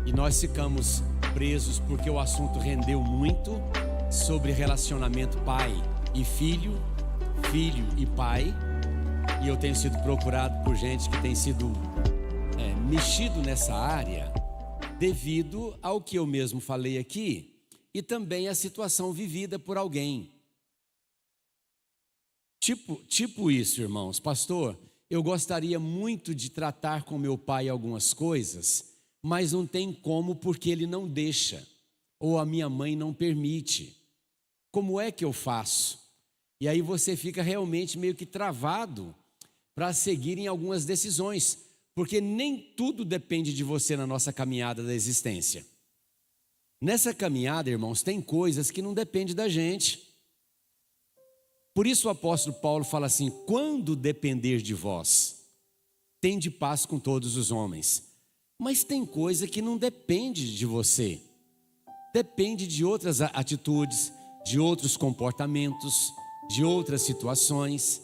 E nós ficamos presos porque o assunto rendeu muito sobre relacionamento pai e filho, filho e pai. E eu tenho sido procurado por gente que tem sido mexido nessa área devido ao que eu mesmo falei aqui e também a situação vivida por alguém. Tipo isso, irmãos. Pastor, eu gostaria muito de tratar com meu pai algumas coisas, mas não tem como porque ele não deixa, ou a minha mãe não permite. Como é que eu faço? E aí você fica realmente meio que travado para seguir em algumas decisões, porque nem tudo depende de você na nossa caminhada da existência. Nessa caminhada, irmãos, tem coisas que não dependem da gente. Por isso o apóstolo Paulo fala assim: quando depender de vós, tende paz com todos os homens. Mas tem coisa que não depende de você, depende de outras atitudes, de outros comportamentos, de outras situações.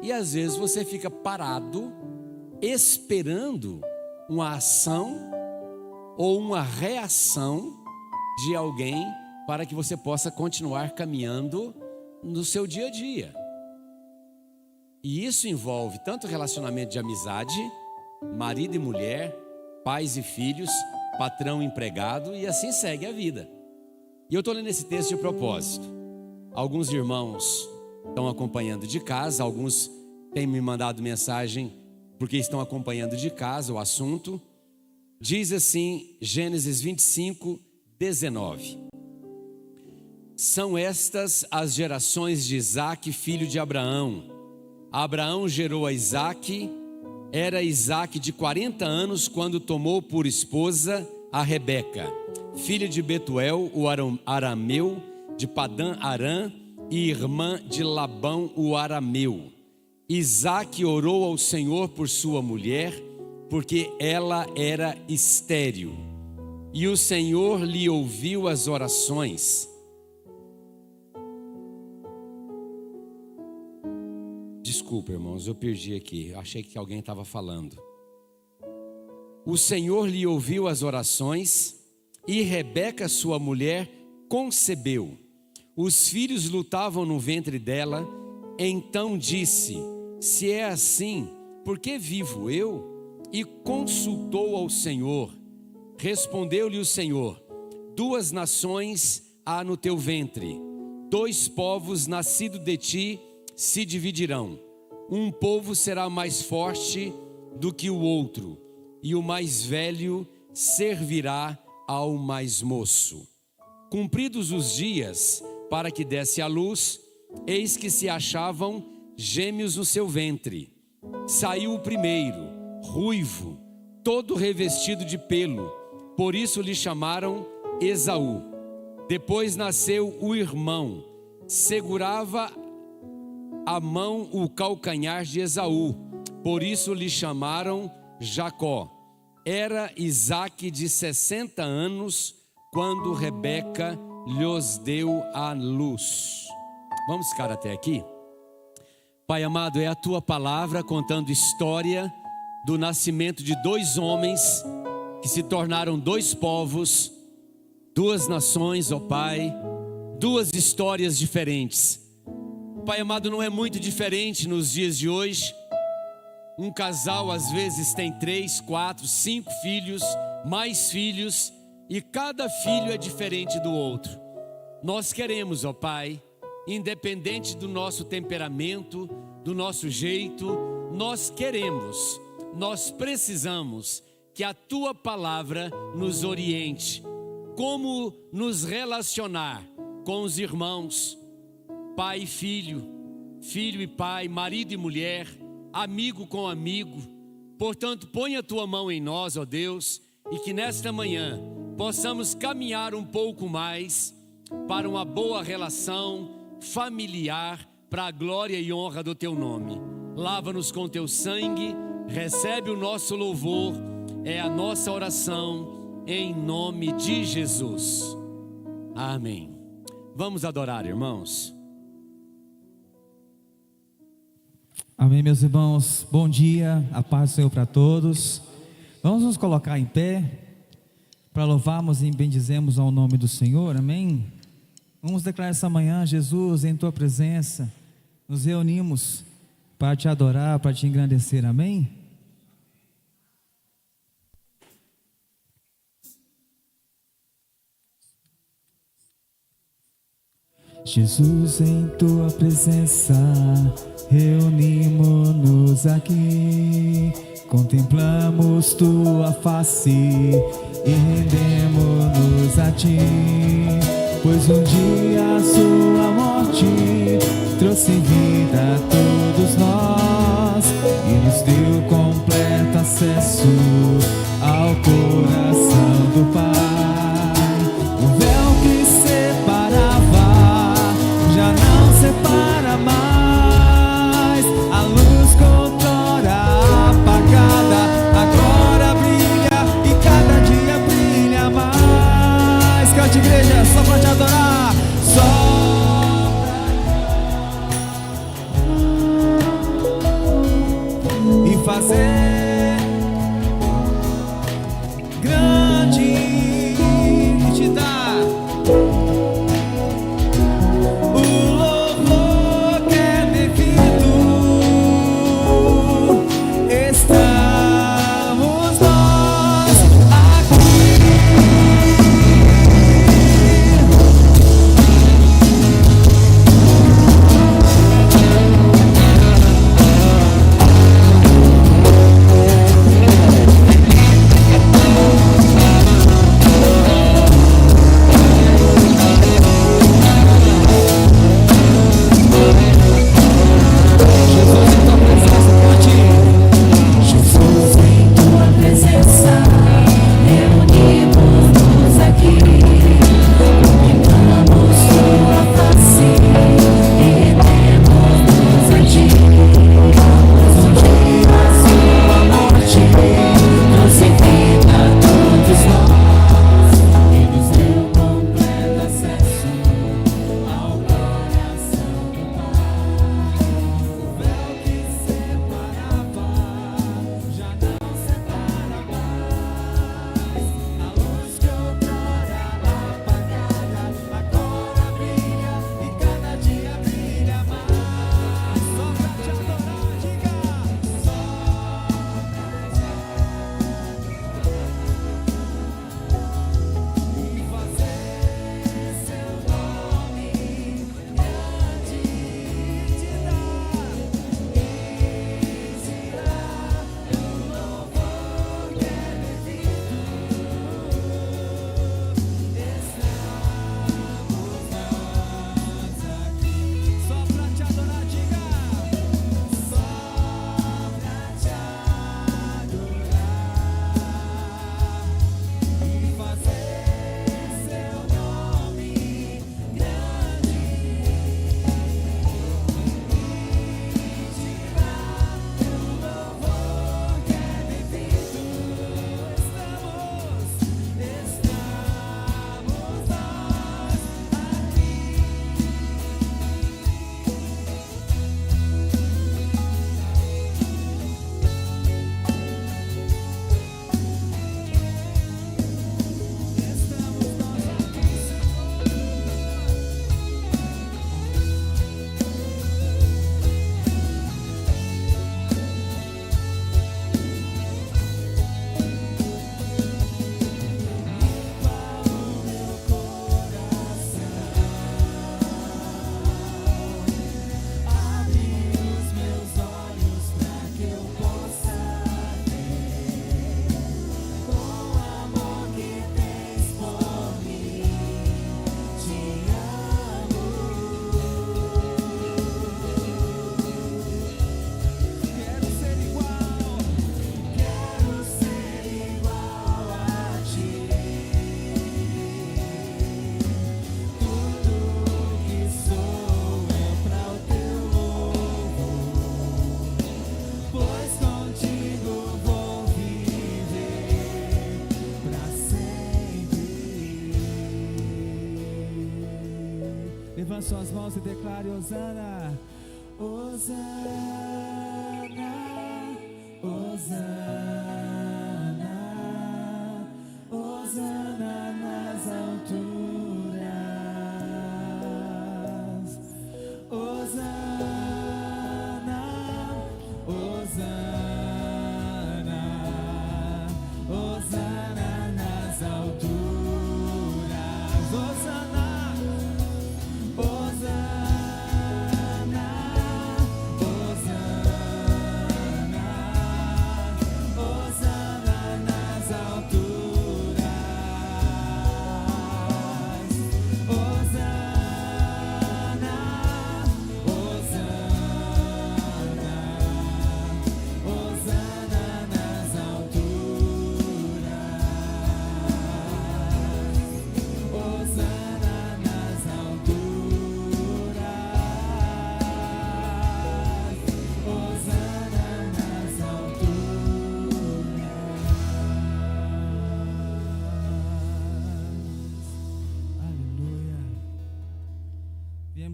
E às vezes você fica parado, esperando uma ação ou uma reação de alguém para que você possa continuar caminhando no seu dia a dia. E isso envolve tanto relacionamento de amizade, marido e mulher, pais e filhos, patrão e empregado, e assim segue a vida. E eu estou lendo esse texto de propósito. Alguns irmãos estão acompanhando de casa, alguns têm me mandado mensagem porque estão acompanhando de casa o assunto. Diz assim, Gênesis 25, 19: são estas as gerações de Isaque, filho de Abraão. Abraão gerou a Isaque. Era Isaque de 40 anos quando tomou por esposa a Rebeca, filha de Betuel, o arameu, de Padã Arã, e irmã de Labão, o arameu. Isaque orou ao Senhor por sua mulher, porque ela era estéril. E o Senhor lhe ouviu as orações. Desculpa, irmãos, eu perdi aqui. Achei que alguém estava falando. O Senhor lhe ouviu as orações, e Rebeca, sua mulher, concebeu. Os filhos lutavam no ventre dela. Então disse: se é assim, por que vivo eu? E consultou ao Senhor. Respondeu-lhe o Senhor: 2 nações há no teu ventre, 2 povos nascidos de ti se dividirão. Um povo será mais forte do que o outro, e o mais velho servirá ao mais moço. Cumpridos os dias para que desse à luz, eis que se achavam gêmeos no seu ventre. Saiu o primeiro, ruivo, todo revestido de pelo, por isso lhe chamaram Esaú. Depois nasceu o irmão, segurava a mão o calcanhar de Esaú, por isso lhe chamaram Jacó. Era Isaque de 60 anos quando Rebeca lhes deu a luz. Vamos ficar até aqui? Pai amado, é a tua palavra contando história do nascimento de 2 homens que se tornaram 2 povos, 2 nações, ó Pai, 2 histórias diferentes. Pai amado, não é muito diferente nos dias de hoje. Um casal às vezes tem 3, 4, 5 filhos, mais filhos, e cada filho é diferente do outro. Nós queremos, ó Pai, independente do nosso temperamento, do nosso jeito, nós precisamos que a tua palavra nos oriente, como nos relacionar com os irmãos, pai e filho, filho e pai, marido e mulher, amigo com amigo. Portanto, põe a tua mão em nós, ó Deus, e que nesta manhã possamos caminhar um pouco mais para uma boa relação familiar, para a glória e honra do teu nome. Lava-nos com teu sangue, recebe o nosso louvor, é a nossa oração, em nome de Jesus. Amém. Vamos adorar, irmãos. Amém, meus irmãos, bom dia, a paz do Senhor para todos. Vamos nos colocar em pé para louvarmos e bendizemos ao nome do Senhor, amém? Vamos declarar essa manhã: Jesus, em tua presença, nos reunimos para te adorar, para te engrandecer, amém? Jesus, em tua presença, reunimos-nos aqui, contemplamos tua face e rendemos-nos a ti, pois um dia a sua morte trouxe vida a todos nós e nos deu completo acesso ao coração do Pai. O véu que separava já não separa mais, a luz outrora apagada agora brilha e cada dia brilha mais. Cante, igreja, só pra te adorar, só pra e fazer grande que te dá Levante suas mãos e declare: Hosana, Hosana, Hosana, Hosana.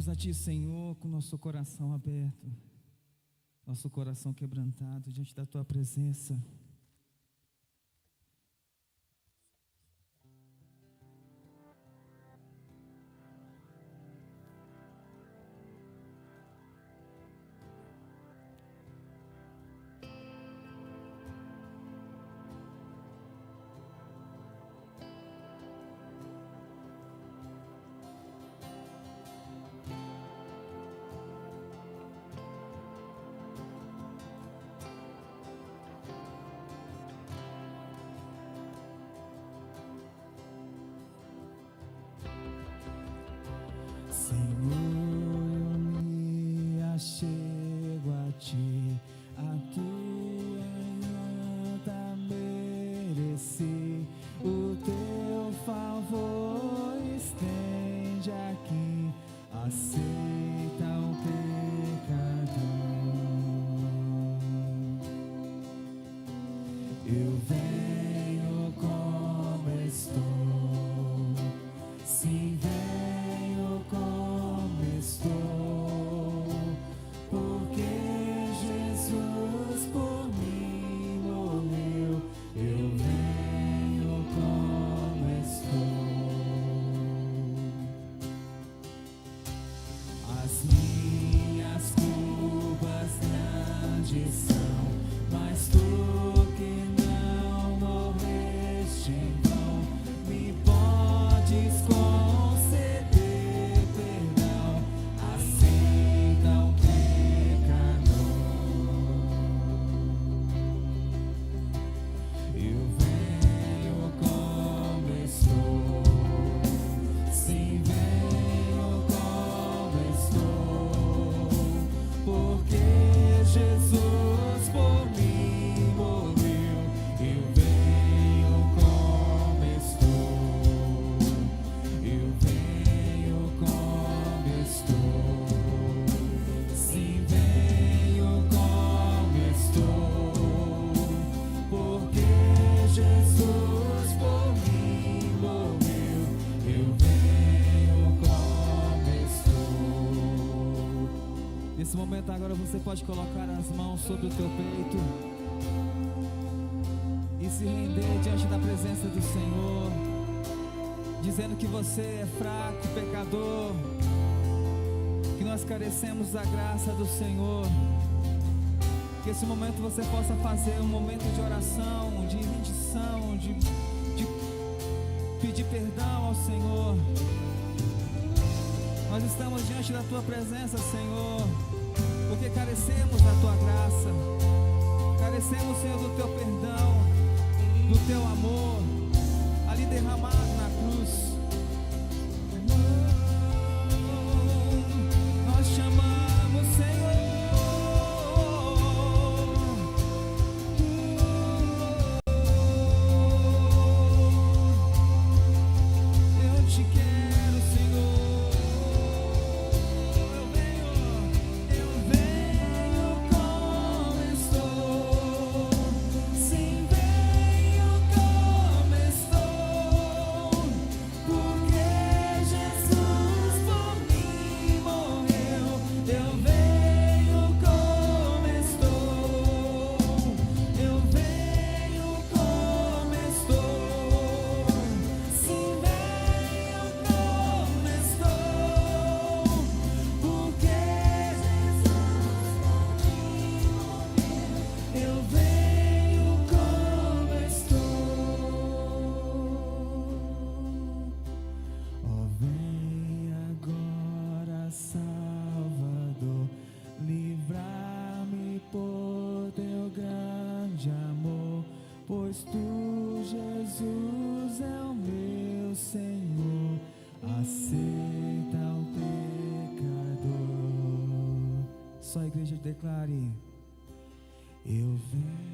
Viemos a Ti, Senhor, com nosso coração aberto, nosso coração quebrantado diante da Tua presença. Senhor, eu me achego a Ti, a Tua ainda mereci, o Teu favor estende aqui, aceita o pecador. Eu venho como estou, sim, venho como estou, porque Jesus por mim morreu. Eu venho como estou. As minhas culpas grandes são, mas Tu que não morreste em vão, me podes conceder perdão, aceita o pecador. Eu venho como estou, sim, venho como estou, porque Jesus por mim morreu. Eu venho como estou, eu venho como estou, sim, venho como estou, porque Jesus por mim morreu. Eu venho como estou. Nesse momento agora você pode colocar as mãos sobre o teu peito e se render diante da presença do Senhor, dizendo que você é fraco, pecador, que nós carecemos da graça do Senhor. Que esse momento você possa fazer um momento de oração, de rendição, de pedir perdão ao Senhor. Nós estamos diante da Tua presença, Senhor, porque carecemos da Tua graça, carecemos, Senhor, do Teu perdão, do Teu amor, ali derramado na cruz. Nós chamamos, Senhor. Eu te quero, Senhor. Eu venho como estou, sim, venho como estou, porque Jesus por mim morreu. Eu venho como estou, eu venho como estou, sim, venho como estou, porque Jesus por mim morreu. Eu venho como estou. Ó, vem agora, Salvador, livrar-me por Teu grande amor, pois Tu, Jesus, é o meu Senhor, aceita o pecador. Só a igreja declare: eu venho.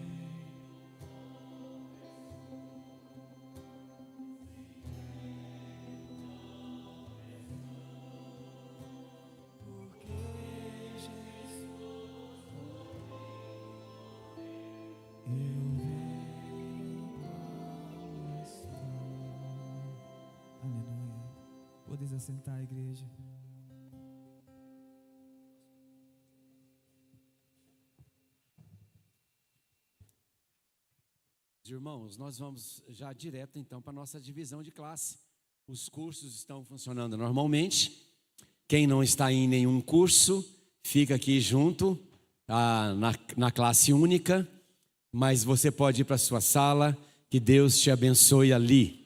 Aleluia. Podes assentar, igreja. irmãos, nós vamos já direto então para a nossa divisão de classe. Os cursos estão funcionando normalmente. Quem não está em nenhum curso, fica aqui junto, na classe única. Mas você pode ir para a sua sala, que Deus te abençoe ali.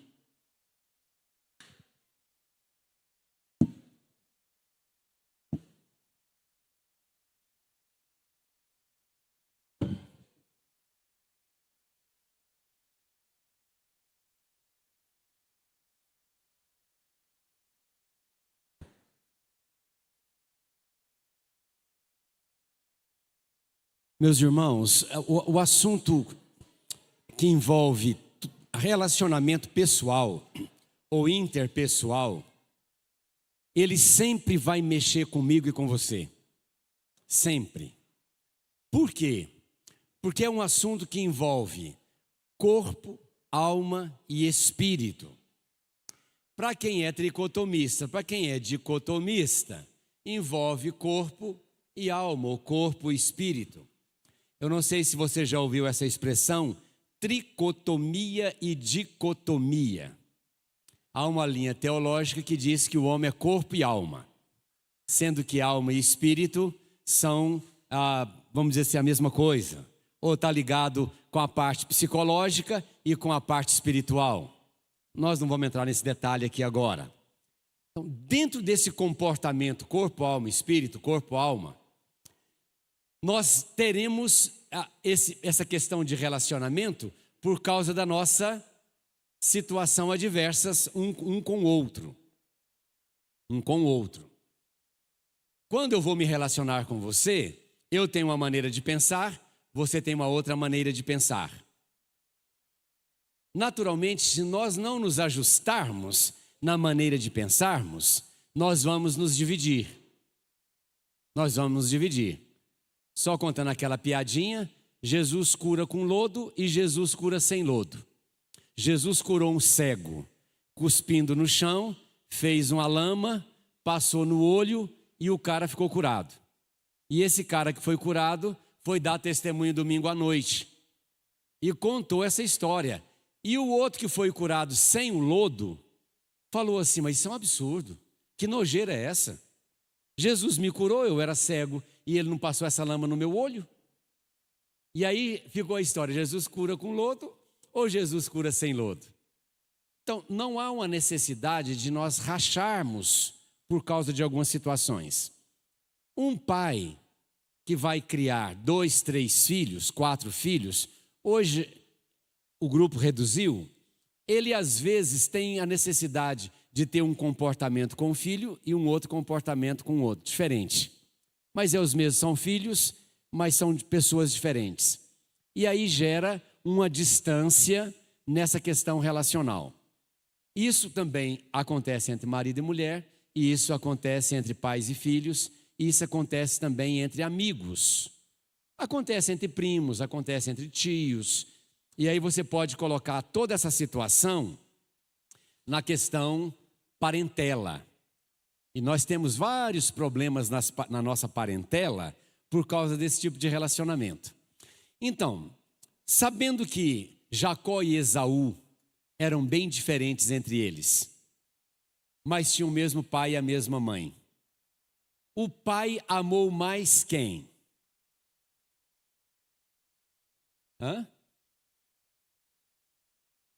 Meus irmãos, o assunto que envolve relacionamento pessoal ou interpessoal, ele sempre vai mexer comigo e com você. Sempre. Por quê? Porque é um assunto que envolve corpo, alma e espírito. Para quem é tricotomista, para quem é dicotomista, envolve corpo e alma, ou corpo e espírito. Eu não sei se você já ouviu essa expressão, tricotomia e dicotomia. Há uma linha teológica que diz que o homem é corpo e alma, sendo que alma e espírito são, vamos dizer assim, a mesma coisa. Ou está ligado com a parte psicológica e com a parte espiritual. Nós não vamos entrar nesse detalhe aqui agora. Então, dentro desse comportamento corpo, alma, espírito, corpo, alma, nós teremos essa questão de relacionamento por causa da nossa situação adversas um com o outro. Um com o outro. Quando eu vou me relacionar com você, eu tenho uma maneira de pensar, você tem uma outra maneira de pensar. Naturalmente, se nós não nos ajustarmos na maneira de pensarmos, nós vamos nos dividir. Nós vamos nos dividir. Só contando aquela piadinha, Jesus cura com lodo e Jesus cura sem lodo. Jesus curou um cego, cuspindo no chão, fez uma lama, passou no olho e o cara ficou curado. E esse cara que foi curado foi dar testemunho domingo à noite e contou essa história. E o outro que foi curado sem o lodo falou assim: mas isso é um absurdo, que nojeira é essa? Jesus me curou, eu era cego e ele não passou essa lama no meu olho? E aí ficou a história, Jesus cura com lodo ou Jesus cura sem lodo? Então, não há uma necessidade de nós racharmos por causa de algumas situações. Um pai que vai criar 2, 3 filhos, 4 filhos, hoje o grupo reduziu, ele às vezes tem a necessidade de ter um comportamento com um filho e um outro comportamento com o outro, diferente. Mas os mesmos são filhos, mas são pessoas diferentes. E aí gera uma distância nessa questão relacional. Isso também acontece entre marido e mulher, e isso acontece entre pais e filhos, e isso acontece também entre amigos. Acontece entre primos, acontece entre tios. E aí você pode colocar toda essa situação na questão parentela. E nós temos vários problemas na nossa parentela por causa desse tipo de relacionamento. Então, sabendo que Jacó e Esaú eram bem diferentes entre eles, mas tinham o mesmo pai e a mesma mãe. O pai amou mais quem?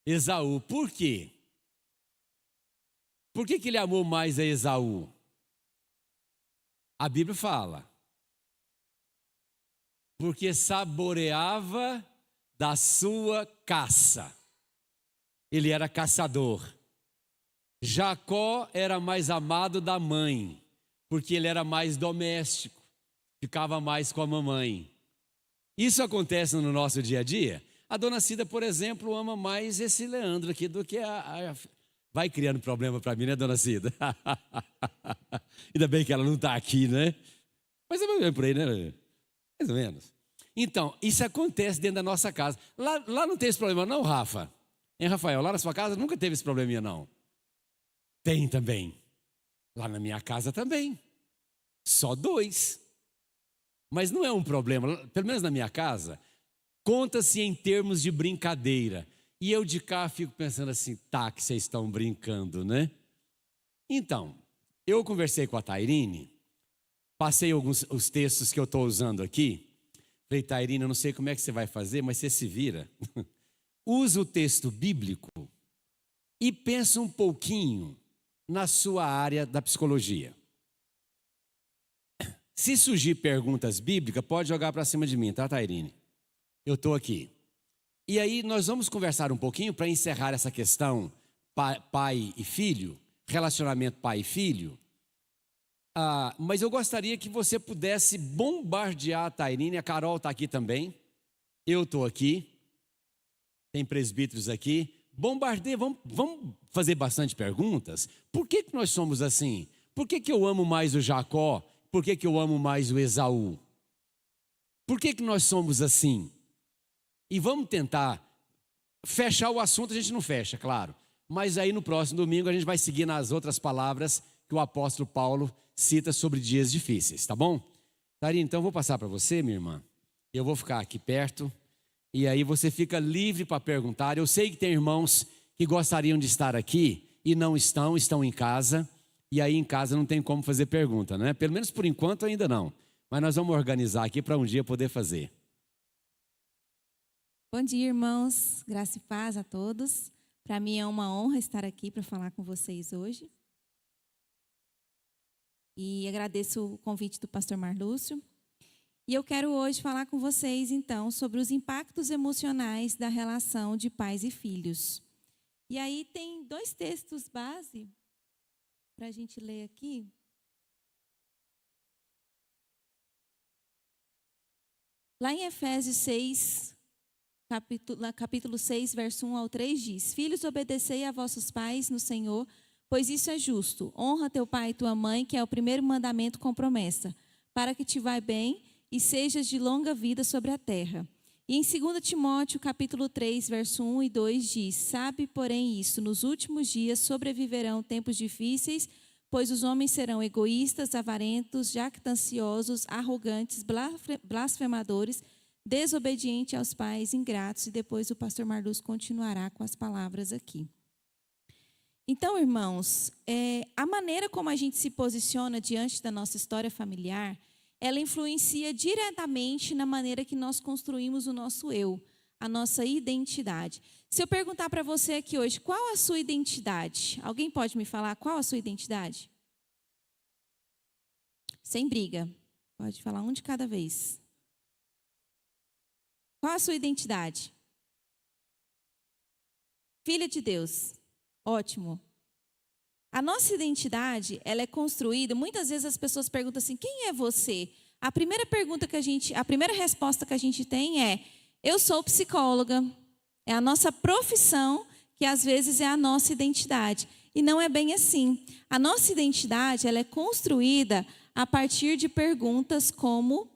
Esaú. Por quê? Por que ele amou mais a Esaú? A Bíblia fala. Porque saboreava da sua caça. Ele era caçador. Jacó era mais amado da mãe, porque ele era mais doméstico, ficava mais com a mamãe. Isso acontece no nosso dia a dia. A dona Cida, por exemplo, ama mais esse Leandro aqui do que Vai criando problema para mim, né, dona Cida? Ainda bem que ela não está aqui, né? Mas é mais por aí, né? Mais ou menos. Então, isso acontece dentro da nossa casa. Lá não tem esse problema não, Rafa? Hein, Rafael? Lá na sua casa nunca teve esse probleminha, não? Tem também. Lá na minha casa também. Só 2. Mas não é um problema. Pelo menos na minha casa, conta-se em termos de brincadeira. E eu de cá fico pensando assim, tá, que vocês estão brincando, né? Então, eu conversei com a Tairine, passei os textos que eu estou usando aqui. Falei, Tairine, eu não sei como é que você vai fazer, mas você se vira. Usa o texto bíblico e pensa um pouquinho na sua área da psicologia. Se surgir perguntas bíblicas, pode jogar para cima de mim, tá, Tairine? Eu estou aqui. E aí nós vamos conversar um pouquinho para encerrar essa questão pai e filho, relacionamento pai e filho. Mas eu gostaria que você pudesse bombardear a Tairine. A Carol está aqui também. Eu estou aqui. Tem presbíteros aqui. Bombardeia, vamos fazer bastante perguntas. Por que nós somos assim? Por que eu amo mais o Jacó? Por que eu amo mais o Esaú? Por que nós somos assim? E vamos tentar fechar o assunto. A gente não fecha, claro. Mas aí no próximo domingo a gente vai seguir nas outras palavras que o apóstolo Paulo cita sobre dias difíceis, tá bom? Tairine, então eu vou passar para você, minha irmã. Eu vou ficar aqui perto. E aí você fica livre para perguntar. Eu sei que tem irmãos que gostariam de estar aqui e não estão em casa. E aí em casa não tem como fazer pergunta, né? Pelo menos por enquanto ainda não. Mas nós vamos organizar aqui para um dia poder fazer. Bom dia, irmãos. Graça e paz a todos. Para mim é uma honra estar aqui para falar com vocês hoje. E agradeço o convite do pastor Marlúcio. E eu quero hoje falar com vocês, então, sobre os impactos emocionais da relação de pais e filhos. E aí tem 2 textos base para a gente ler aqui. Lá em Efésios 6, capítulo 6, verso 1 ao 3, diz: Filhos, obedecei a vossos pais no Senhor, pois isso é justo. Honra teu pai e tua mãe, que é o primeiro mandamento com promessa, para que te vá bem e sejas de longa vida sobre a terra. E em 2 Timóteo, capítulo 3, verso 1 e 2, diz: Sabe, porém, isso, nos últimos dias sobreviverão tempos difíceis, pois os homens serão egoístas, avarentos, jactanciosos, arrogantes, blasfemadores, desobedientes aos pais, ingratos. E depois o pastor Marlúcio continuará com as palavras aqui. Então, irmãos, a maneira como a gente se posiciona diante da nossa história familiar, ela influencia diretamente na maneira que nós construímos o nosso eu, a nossa identidade. Se eu perguntar para você aqui hoje, qual a sua identidade? Alguém pode me falar qual a sua identidade? Sem briga. Pode falar um de cada vez. Qual a sua identidade? Filha de Deus. Ótimo. A nossa identidade, ela é construída, muitas vezes as pessoas perguntam assim: quem é você? A primeira resposta que a gente tem é: eu sou psicóloga. É a nossa profissão que às vezes é a nossa identidade. E não é bem assim. A nossa identidade, ela é construída a partir de perguntas como: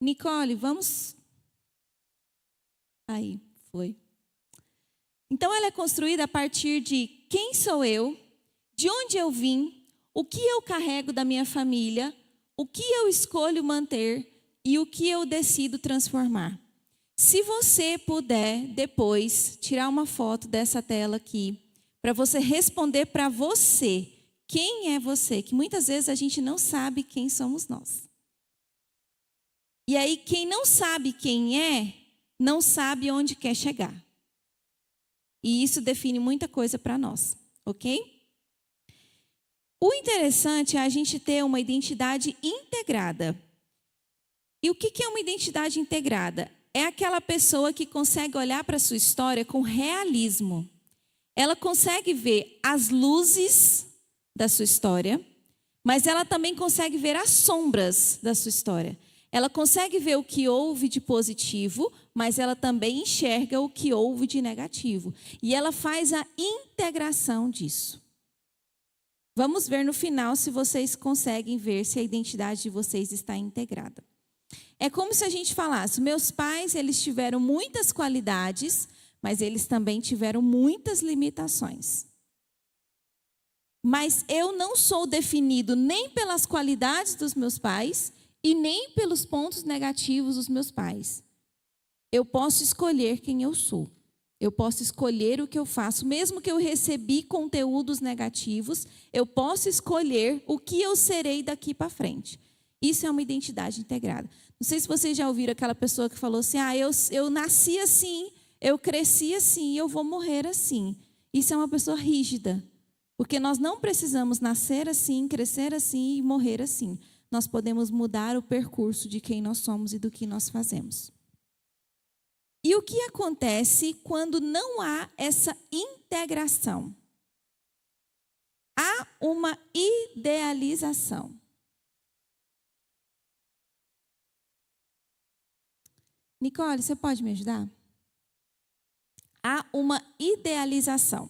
Nicole, vamos... Aí, foi. Então, ela é construída a partir de quem sou eu, de onde eu vim, o que eu carrego da minha família, o que eu escolho manter e o que eu decido transformar. Se você puder, depois, tirar uma foto dessa tela aqui, para você responder para você, quem é você? Que muitas vezes a gente não sabe quem somos nós. E aí, quem não sabe quem é, não sabe onde quer chegar. E isso define muita coisa para nós, ok? O interessante é a gente ter uma identidade integrada. E o que é uma identidade integrada? É aquela pessoa que consegue olhar para a sua história com realismo. Ela consegue ver as luzes da sua história, mas ela também consegue ver as sombras da sua história. Ela consegue ver o que houve de positivo, mas ela também enxerga o que houve de negativo. E ela faz a integração disso. Vamos ver no final se vocês conseguem ver se a identidade de vocês está integrada. É como se a gente falasse: meus pais, eles tiveram muitas qualidades, mas eles também tiveram muitas limitações. mas eu não sou definido nem pelas qualidades dos meus pais e nem pelos pontos negativos dos meus pais. Eu posso escolher quem eu sou. Eu posso escolher o que eu faço. Mesmo que eu recebi conteúdos negativos, eu posso escolher o que eu serei daqui para frente. Isso é uma identidade integrada. Não sei se vocês já ouviram aquela pessoa que falou assim, eu nasci assim, eu cresci assim e eu vou morrer assim. Isso é uma pessoa rígida. Porque nós não precisamos nascer assim, crescer assim e morrer assim. Nós podemos mudar o percurso de quem nós somos e do que nós fazemos. E o que acontece quando não há essa integração? Há uma idealização. Nicole, você pode me ajudar? Há uma idealização.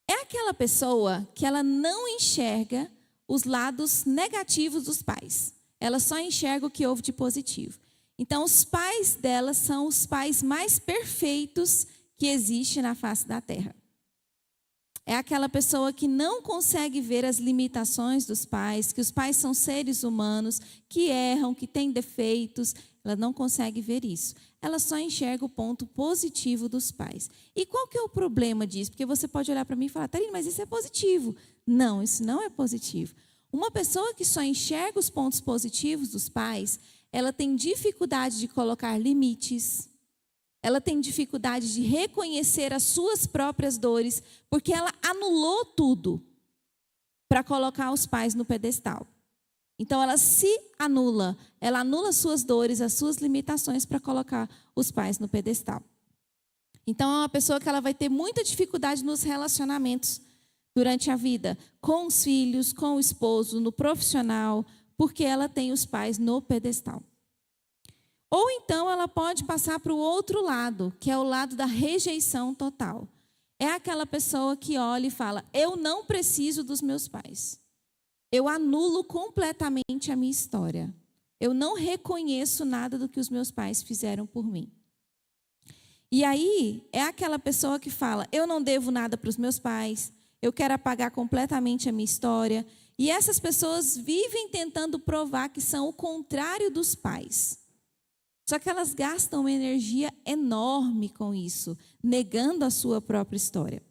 É aquela pessoa que ela não enxerga os lados negativos dos pais. Ela só enxerga o que houve de positivo. Então, os pais dela são os pais mais perfeitos que existem na face da terra. É aquela pessoa que não consegue ver as limitações dos pais, que os pais são seres humanos, que erram, que têm defeitos. Ela não consegue ver isso. Ela só enxerga o ponto positivo dos pais. E qual que é o problema disso? Porque você pode olhar para mim e falar, Tarine, mas isso é positivo. Não, isso não é positivo. Uma pessoa que só enxerga os pontos positivos dos pais, ela tem dificuldade de colocar limites, ela tem dificuldade de reconhecer as suas próprias dores, porque ela anulou tudo para colocar os pais no pedestal. Então, ela se anula, ela anula suas dores, as suas limitações para colocar os pais no pedestal. Então, é uma pessoa que ela vai ter muita dificuldade nos relacionamentos durante a vida, com os filhos, com o esposo, no profissional, porque ela tem os pais no pedestal. Ou então ela pode passar para o outro lado, que é o lado da rejeição total. É aquela pessoa que olha e fala, eu não preciso dos meus pais. Eu anulo completamente a minha história. Eu não reconheço nada do que os meus pais fizeram por mim. E aí é aquela pessoa que fala, eu não devo nada para os meus pais, eu quero apagar completamente a minha história. E essas pessoas vivem tentando provar que são o contrário dos pais. Só que elas gastam uma energia enorme com isso, negando a sua própria história.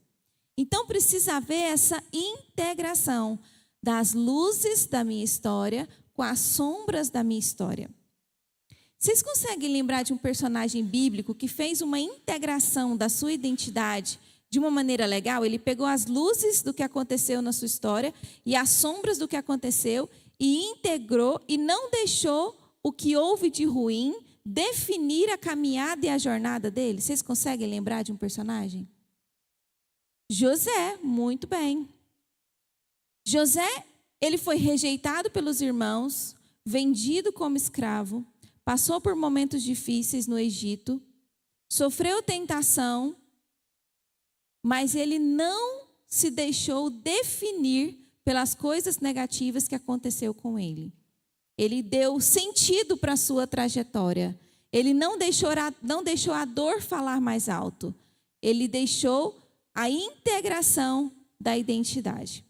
Então precisa haver essa integração das luzes da minha história com as sombras da minha história. Vocês conseguem lembrar de um personagem bíblico que fez uma integração da sua identidade de uma maneira legal? Ele pegou as luzes do que aconteceu na sua história e as sombras do que aconteceu e integrou e não deixou o que houve de ruim definir a caminhada e a jornada dele. Vocês conseguem lembrar de um personagem? José, muito bem. José, ele foi rejeitado pelos irmãos, vendido como escravo, passou por momentos difíceis no Egito, sofreu tentação, mas ele não se deixou definir pelas coisas negativas que aconteceu com ele. Ele deu sentido para a sua trajetória. Ele não deixou a dor falar mais alto. Ele deixou a integração da identidade.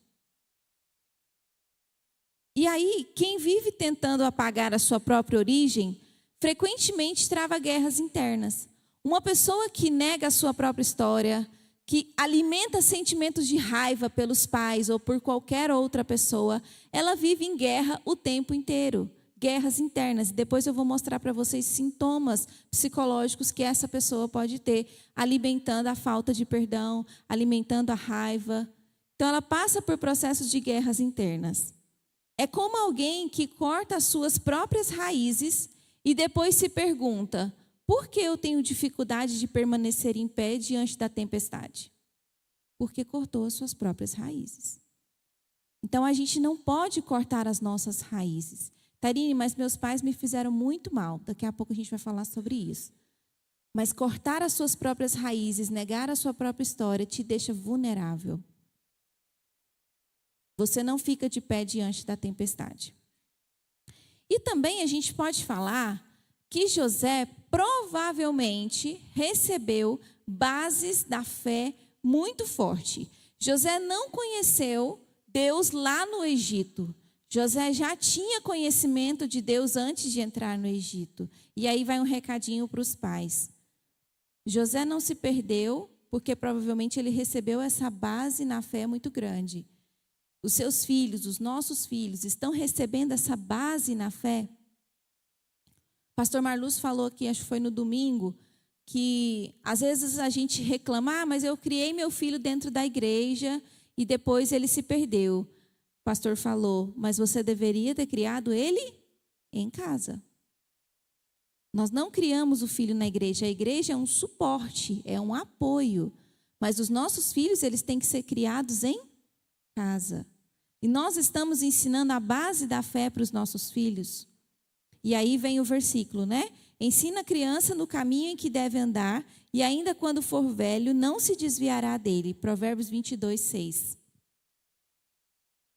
E aí, quem vive tentando apagar a sua própria origem, frequentemente trava guerras internas. Uma pessoa que nega a sua própria história, que alimenta sentimentos de raiva pelos pais ou por qualquer outra pessoa, ela vive em guerra o tempo inteiro. Guerras internas. Depois eu vou mostrar para vocês sintomas psicológicos que essa pessoa pode ter, alimentando a falta de perdão, alimentando a raiva. Então ela passa por processos de guerras internas. É como alguém que corta as suas próprias raízes e depois se pergunta, por que eu tenho dificuldade de permanecer em pé diante da tempestade? Porque cortou as suas próprias raízes. Então a gente não pode cortar as nossas raízes. Tarine, mas meus pais me fizeram muito mal. Daqui a pouco a gente vai falar sobre isso. Mas cortar as suas próprias raízes, negar a sua própria história, te deixa vulnerável. Você não fica de pé diante da tempestade. E também a gente pode falar que José provavelmente recebeu bases da fé muito forte. José não conheceu Deus lá no Egito. José já tinha conhecimento de Deus antes de entrar no Egito. E aí vai um recadinho para os pais. José não se perdeu, porque provavelmente ele recebeu essa base na fé muito grande. Os seus filhos, os nossos filhos, estão recebendo essa base na fé? Pastor Marluz falou aqui, acho que foi no domingo, que às vezes a gente reclama, mas eu criei meu filho dentro da igreja e depois ele se perdeu. O pastor falou, mas você deveria ter criado ele em casa. Nós não criamos o filho na igreja. A igreja é um suporte, é um apoio. Mas os nossos filhos, eles têm que ser criados em casa. E nós estamos ensinando a base da fé para os nossos filhos. E aí vem o versículo, né? Ensina a criança no caminho em que deve andar, e ainda quando for velho, não se desviará dele. Provérbios 22, 6.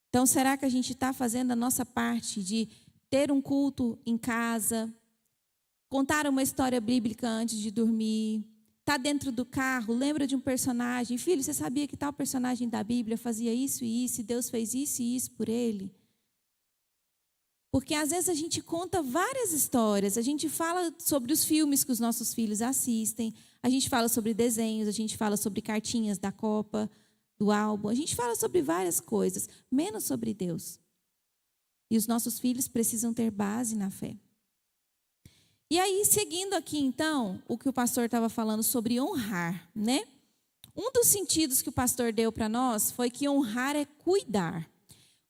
Então, será que a gente está fazendo a nossa parte de ter um culto em casa, contar uma história bíblica antes de dormir, tá dentro do carro, lembra de um personagem, filho, você sabia que tal personagem da Bíblia fazia isso e isso, e Deus fez isso e isso por ele? Porque às vezes a gente conta várias histórias, a gente fala sobre os filmes que os nossos filhos assistem, a gente fala sobre desenhos, a gente fala sobre cartinhas da Copa, do álbum, a gente fala sobre várias coisas, menos sobre Deus. E os nossos filhos precisam ter base na fé. E aí, seguindo aqui, então, o que o pastor estava falando sobre honrar, né? Um dos sentidos que o pastor deu para nós foi que honrar é cuidar.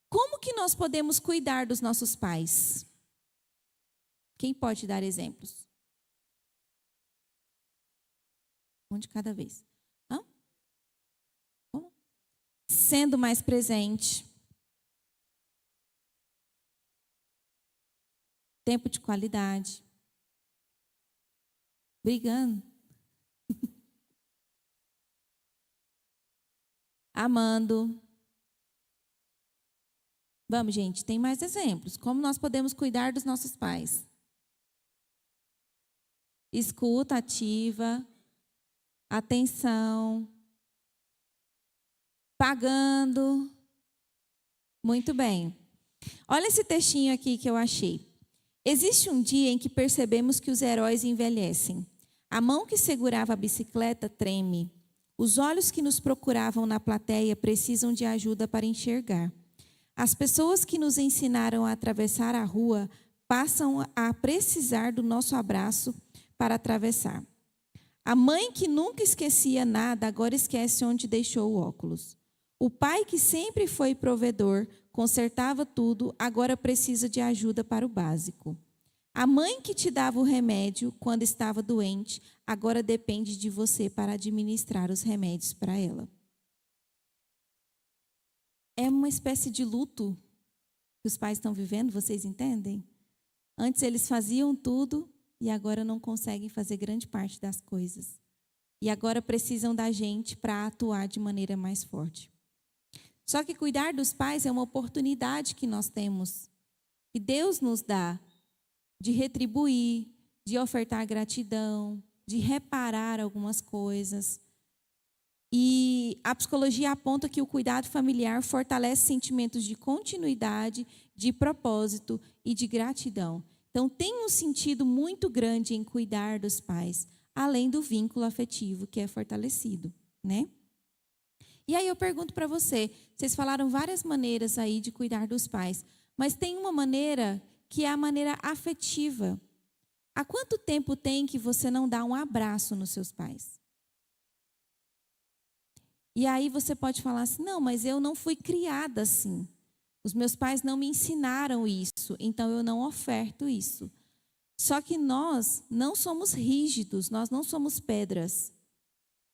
Como que nós podemos cuidar dos nossos pais? Quem pode dar exemplos? Um de cada vez. Como? Sendo mais presente. Tempo de qualidade. Brigando. Amando. Vamos, gente, tem mais exemplos. Como nós podemos cuidar dos nossos pais? Escuta ativa, atenção, pagando. Muito bem. Olha esse textinho aqui que eu achei. Existe um dia em que percebemos que os heróis envelhecem. A mão que segurava a bicicleta treme. Os olhos que nos procuravam na plateia precisam de ajuda para enxergar. As pessoas que nos ensinaram a atravessar a rua passam a precisar do nosso abraço para atravessar. A mãe que nunca esquecia nada agora esquece onde deixou o óculos. O pai que sempre foi provedor, consertava tudo, agora precisa de ajuda para o básico. A mãe que te dava o remédio quando estava doente, agora depende de você para administrar os remédios para ela. É uma espécie de luto que os pais estão vivendo, vocês entendem? Antes eles faziam tudo e agora não conseguem fazer grande parte das coisas. E agora precisam da gente para atuar de maneira mais forte. Só que cuidar dos pais é uma oportunidade que nós temos, que Deus nos dá, de retribuir, de ofertar gratidão, de reparar algumas coisas. E a psicologia aponta que o cuidado familiar fortalece sentimentos de continuidade, de propósito e de gratidão. Então, tem um sentido muito grande em cuidar dos pais, além do vínculo afetivo que é fortalecido, né? E aí eu pergunto para vocês falaram várias maneiras aí de cuidar dos pais, mas tem uma maneira que é a maneira afetiva. Há quanto tempo tem que você não dá um abraço nos seus pais? E aí você pode falar assim, não, mas eu não fui criada assim. Os meus pais não me ensinaram isso, então eu não oferto isso. Só que nós não somos rígidos, nós não somos pedras.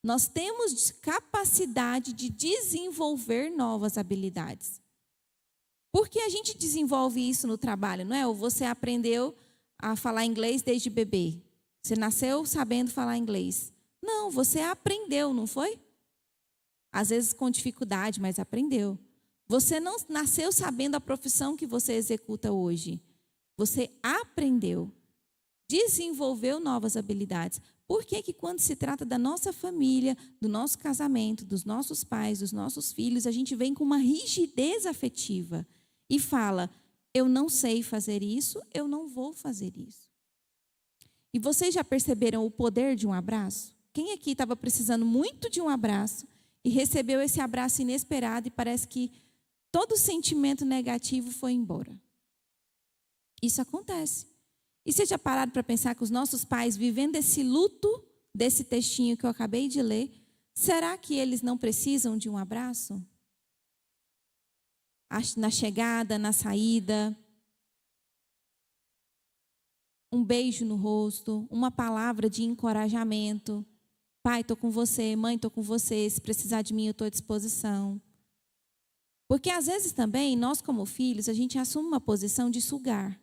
Nós temos capacidade de desenvolver novas habilidades. Porque a gente desenvolve isso no trabalho, não é? Ou você aprendeu a falar inglês desde bebê. Você nasceu sabendo falar inglês. Não, você aprendeu, não foi? Às vezes com dificuldade, mas aprendeu. Você não nasceu sabendo a profissão que você executa hoje. Você aprendeu, desenvolveu novas habilidades. Por que que quando se trata da nossa família, do nosso casamento, dos nossos pais, dos nossos filhos, a gente vem com uma rigidez afetiva e fala, eu não sei fazer isso, eu não vou fazer isso. E vocês já perceberam o poder de um abraço? Quem aqui estava precisando muito de um abraço e recebeu esse abraço inesperado e parece que todo sentimento negativo foi embora? Isso acontece. E vocês já pararam para pensar que os nossos pais, vivendo esse luto desse textinho que eu acabei de ler, será que eles não precisam de um abraço? Na chegada, na saída, um beijo no rosto, uma palavra de encorajamento. Pai, estou com você, mãe, estou com você, se precisar de mim, eu estou à disposição. Porque às vezes também, nós como filhos, a gente assume uma posição de sugar.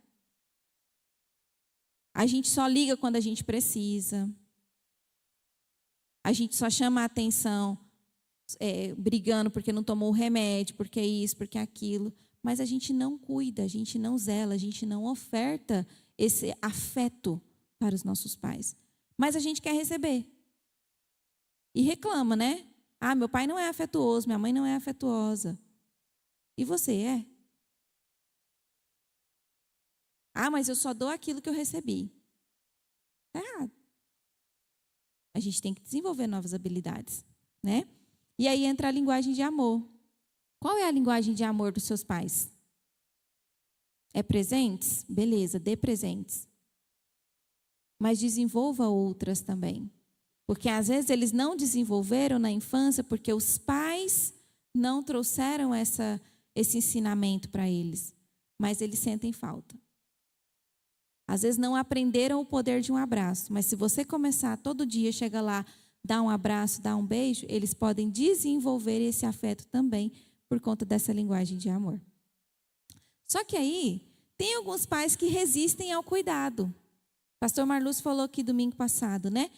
A gente só liga quando a gente precisa. A gente só chama a atenção brigando porque não tomou o remédio, porque isso, porque aquilo. Mas a gente não cuida, a gente não zela, a gente não oferta esse afeto para os nossos pais. Mas a gente quer receber. E reclama, né? Ah, meu pai não é afetuoso, minha mãe não é afetuosa. E você é? Ah, mas eu só dou aquilo que eu recebi. Está errado. A gente tem que desenvolver novas habilidades, né? E aí entra a linguagem de amor. Qual é a linguagem de amor dos seus pais? É presentes? Beleza, dê presentes. Mas desenvolva outras também. Porque às vezes eles não desenvolveram na infância porque os pais não trouxeram esse ensinamento para eles. Mas eles sentem falta. Às vezes não aprenderam o poder de um abraço, mas se você começar todo dia, chega lá, dá um abraço, dá um beijo, eles podem desenvolver esse afeto também por conta dessa linguagem de amor. Só que aí, tem alguns pais que resistem ao cuidado. O pastor Marluz falou aqui domingo passado, né?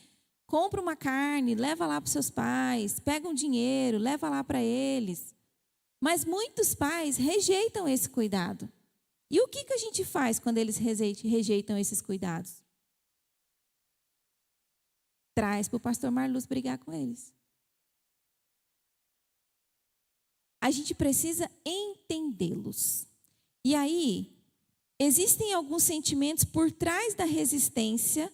Compra uma carne, leva lá para os seus pais, pega um dinheiro, leva lá para eles. Mas muitos pais rejeitam esse cuidado. E o que a gente faz quando eles rejeitam esses cuidados? Traz para o pastor Marluz brigar com eles. A gente precisa entendê-los. E aí, existem alguns sentimentos por trás da resistência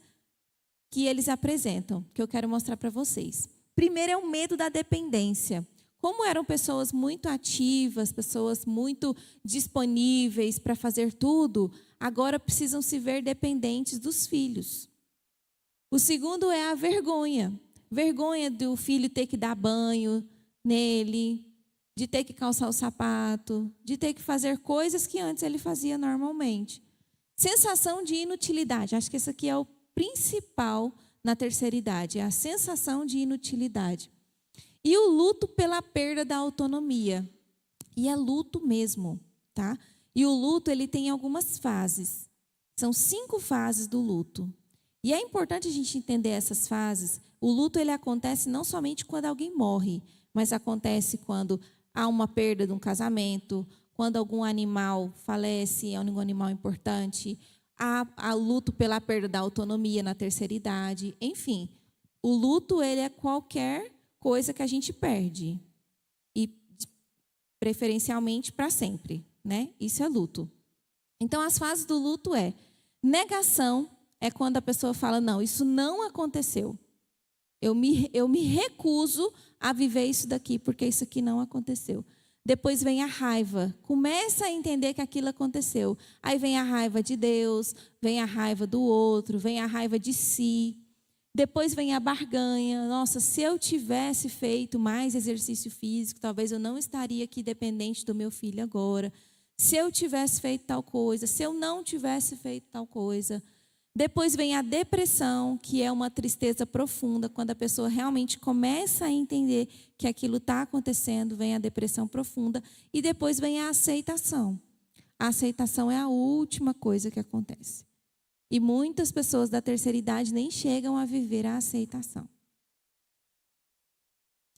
que eles apresentam, que eu quero mostrar para vocês. Primeiro é o medo da dependência. Como eram pessoas muito ativas, pessoas muito disponíveis para fazer tudo, agora precisam se ver dependentes dos filhos. O segundo é a vergonha. Vergonha do filho ter que dar banho nele, de ter que calçar o sapato, de ter que fazer coisas que antes ele fazia normalmente. Sensação de inutilidade. Acho que esse aqui é o principal na terceira idade, é a sensação de inutilidade. E o luto pela perda da autonomia. E é luto mesmo, tá? E o luto, ele tem algumas fases. São 5 fases do luto. E é importante a gente entender essas fases. O luto, ele acontece não somente quando alguém morre, mas acontece quando há uma perda de um casamento, quando algum animal falece, é um animal importante. Há luto pela perda da autonomia na terceira idade. Enfim, o luto, ele é qualquer coisa que a gente perde, e preferencialmente para sempre, né? Isso é luto. Então, as fases do luto é negação, é quando a pessoa fala, não, isso não aconteceu. Eu me recuso a viver isso daqui, porque isso aqui não aconteceu. Depois vem a raiva, começa a entender que aquilo aconteceu. Aí vem a raiva de Deus, vem a raiva do outro, vem a raiva de si. Depois vem a barganha. Nossa, se eu tivesse feito mais exercício físico, talvez eu não estaria aqui dependente do meu filho agora. Se eu tivesse feito tal coisa, se eu não tivesse feito tal coisa. Depois vem a depressão, que é uma tristeza profunda, quando a pessoa realmente começa a entender que aquilo está acontecendo, vem a depressão profunda. E depois vem a aceitação. A aceitação é a última coisa que acontece. E muitas pessoas da terceira idade nem chegam a viver a aceitação.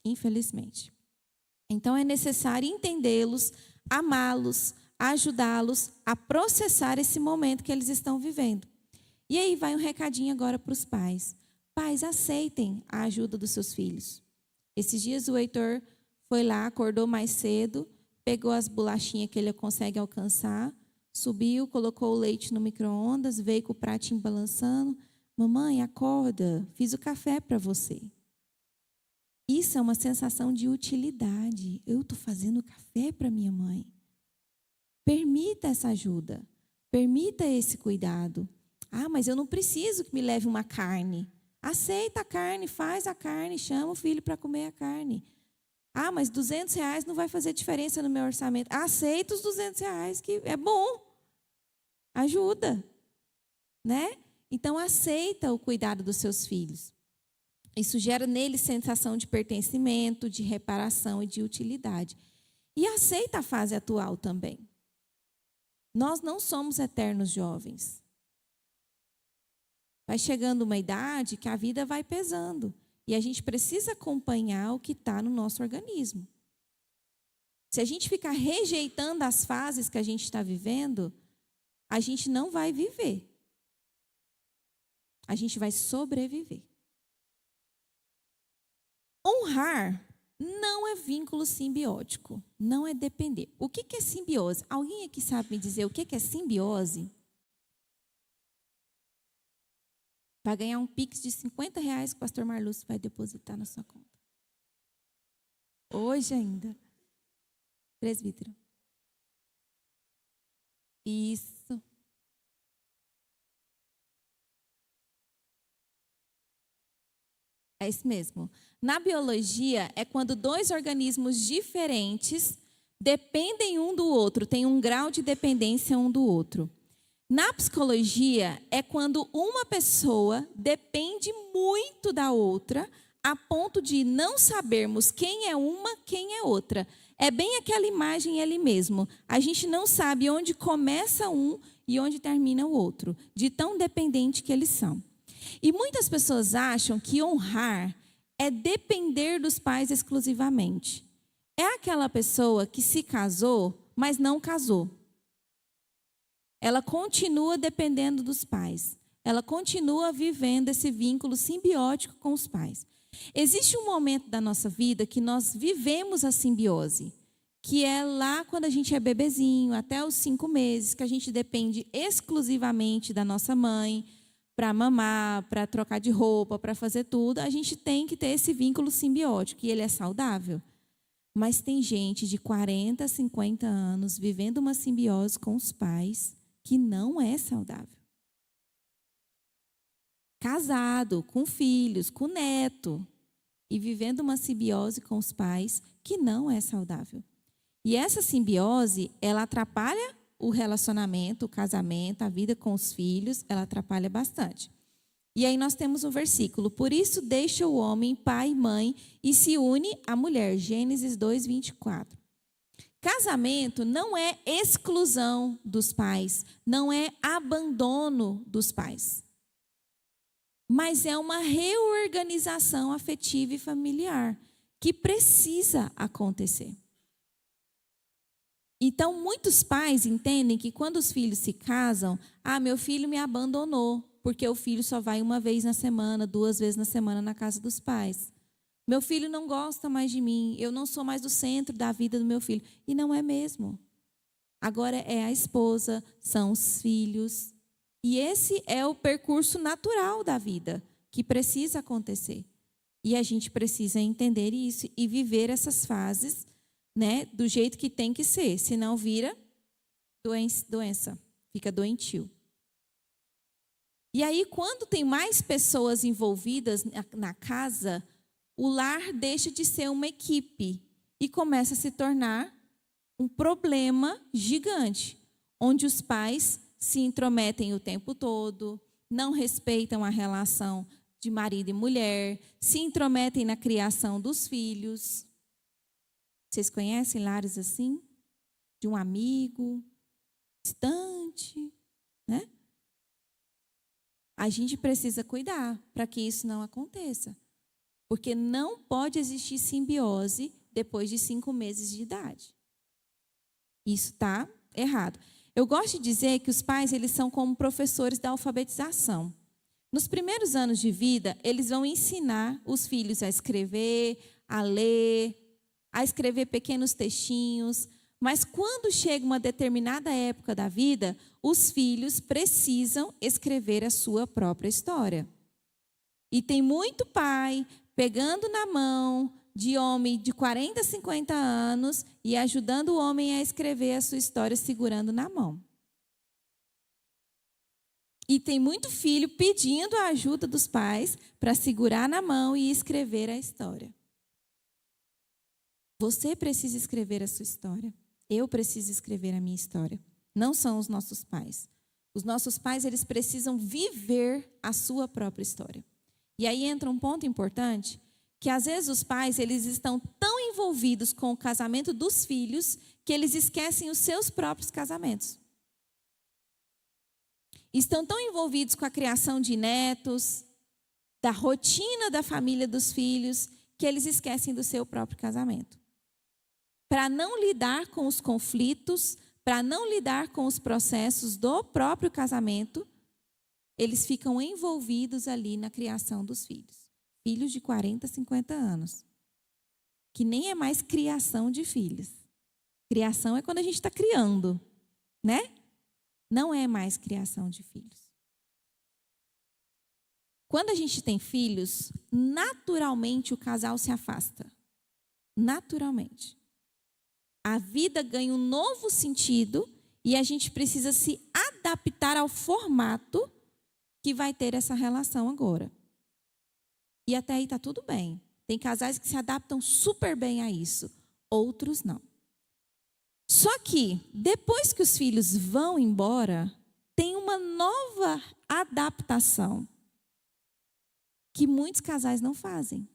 Infelizmente. Então é necessário entendê-los, amá-los, ajudá-los a processar esse momento que eles estão vivendo. E aí vai um recadinho agora para os pais. Pais, aceitem a ajuda dos seus filhos. Esses dias o Heitor foi lá, acordou mais cedo, pegou as bolachinhas que ele consegue alcançar, subiu, colocou o leite no micro-ondas, veio com o pratinho balançando. Mamãe, acorda, fiz o café para você. Isso é uma sensação de utilidade. Eu estou fazendo café para minha mãe. Permita essa ajuda. Permita esse cuidado. Ah, mas eu não preciso que me leve uma carne. Aceita a carne, faz a carne, chama o filho para comer a carne. Ah, mas R$200 não vai fazer diferença no meu orçamento. Aceita os R$200, que é bom. Ajuda. Né? Então, aceita o cuidado dos seus filhos. Isso gera nele sensação de pertencimento, de reparação e de utilidade. E aceita a fase atual também. Nós não somos eternos jovens. Vai chegando uma idade que a vida vai pesando. E a gente precisa acompanhar o que está no nosso organismo. Se a gente ficar rejeitando as fases que a gente está vivendo, a gente não vai viver. A gente vai sobreviver. Honrar não é vínculo simbiótico, não é depender. O que é simbiose? Alguém aqui sabe me dizer o que é simbiose? Vai ganhar um Pix de R$50 que o pastor Marlúcio vai depositar na sua conta. Hoje ainda. Presbítero. Isso. É isso mesmo. Na biologia, é quando dois organismos diferentes dependem um do outro, têm um grau de dependência um do outro. Na psicologia, é quando uma pessoa depende muito da outra, a ponto de não sabermos quem é uma, quem é outra. É bem aquela imagem ali mesmo. A gente não sabe onde começa um e onde termina o outro, de tão dependente que eles são. E muitas pessoas acham que honrar é depender dos pais exclusivamente. É aquela pessoa que se casou, mas não casou. Ela continua dependendo dos pais. Ela continua vivendo esse vínculo simbiótico com os pais. Existe um momento da nossa vida que nós vivemos a simbiose, que é lá quando a gente é bebezinho, até os 5 meses, que a gente depende exclusivamente da nossa mãe, para mamar, para trocar de roupa, para fazer tudo. A gente tem que ter esse vínculo simbiótico, e ele é saudável. Mas tem gente de 40, 50 anos vivendo uma simbiose com os pais que não é saudável. Casado, com filhos, com neto, e vivendo uma simbiose com os pais que não é saudável. E essa simbiose, ela atrapalha o relacionamento, o casamento, a vida com os filhos, ela atrapalha bastante. E aí nós temos um versículo: por isso deixa o homem pai e mãe e se une à mulher. Gênesis 2:24. Casamento não é exclusão dos pais, não é abandono dos pais, mas é uma reorganização afetiva e familiar que precisa acontecer. Então, muitos pais entendem que quando os filhos se casam, meu filho me abandonou, porque o filho só vai 1 vez na semana, 2 vezes na semana na casa dos pais. Meu filho não gosta mais de mim, eu não sou mais o centro da vida do meu filho. E não é mesmo. Agora é a esposa, são os filhos. E esse é o percurso natural da vida, que precisa acontecer. E a gente precisa entender isso e viver essas fases, né, do jeito que tem que ser. Senão vira doença, fica doentio. E aí, quando tem mais pessoas envolvidas na casa, o lar deixa de ser uma equipe e começa a se tornar um problema gigante, onde os pais se intrometem o tempo todo, não respeitam a relação de marido e mulher, se intrometem na criação dos filhos. Vocês conhecem lares assim? De um amigo distante, né? A gente precisa cuidar para que isso não aconteça. Porque não pode existir simbiose depois de 5 meses de idade. Isso está errado. Eu gosto de dizer que os pais, eles são como professores da alfabetização. Nos primeiros anos de vida, eles vão ensinar os filhos a escrever, a ler, a escrever pequenos textinhos. Mas quando chega uma determinada época da vida, os filhos precisam escrever a sua própria história. E tem muito pai pegando na mão de homem de 40, 50 anos e ajudando o homem a escrever a sua história segurando na mão. E tem muito filho pedindo a ajuda dos pais para segurar na mão e escrever a história. Você precisa escrever a sua história. Eu preciso escrever a minha história. Não são os nossos pais. Os nossos pais, eles precisam viver a sua própria história. E aí entra um ponto importante, que às vezes os pais, eles estão tão envolvidos com o casamento dos filhos, que eles esquecem os seus próprios casamentos. Estão tão envolvidos com a criação de netos, da rotina da família dos filhos, que eles esquecem do seu próprio casamento. Para não lidar com os conflitos, para não lidar com os processos do próprio casamento, eles ficam envolvidos ali na criação dos filhos. Filhos de 40, 50 anos. Que nem é mais criação de filhos. Criação é quando a gente está criando, né? Não é mais criação de filhos. Quando a gente tem filhos, naturalmente o casal se afasta. Naturalmente. A vida ganha um novo sentido e a gente precisa se adaptar ao formato que vai ter essa relação agora. E até aí está tudo bem. Tem casais que se adaptam super bem a isso, outros não. Só que, depois que os filhos vão embora, tem uma nova adaptação que muitos casais não fazem.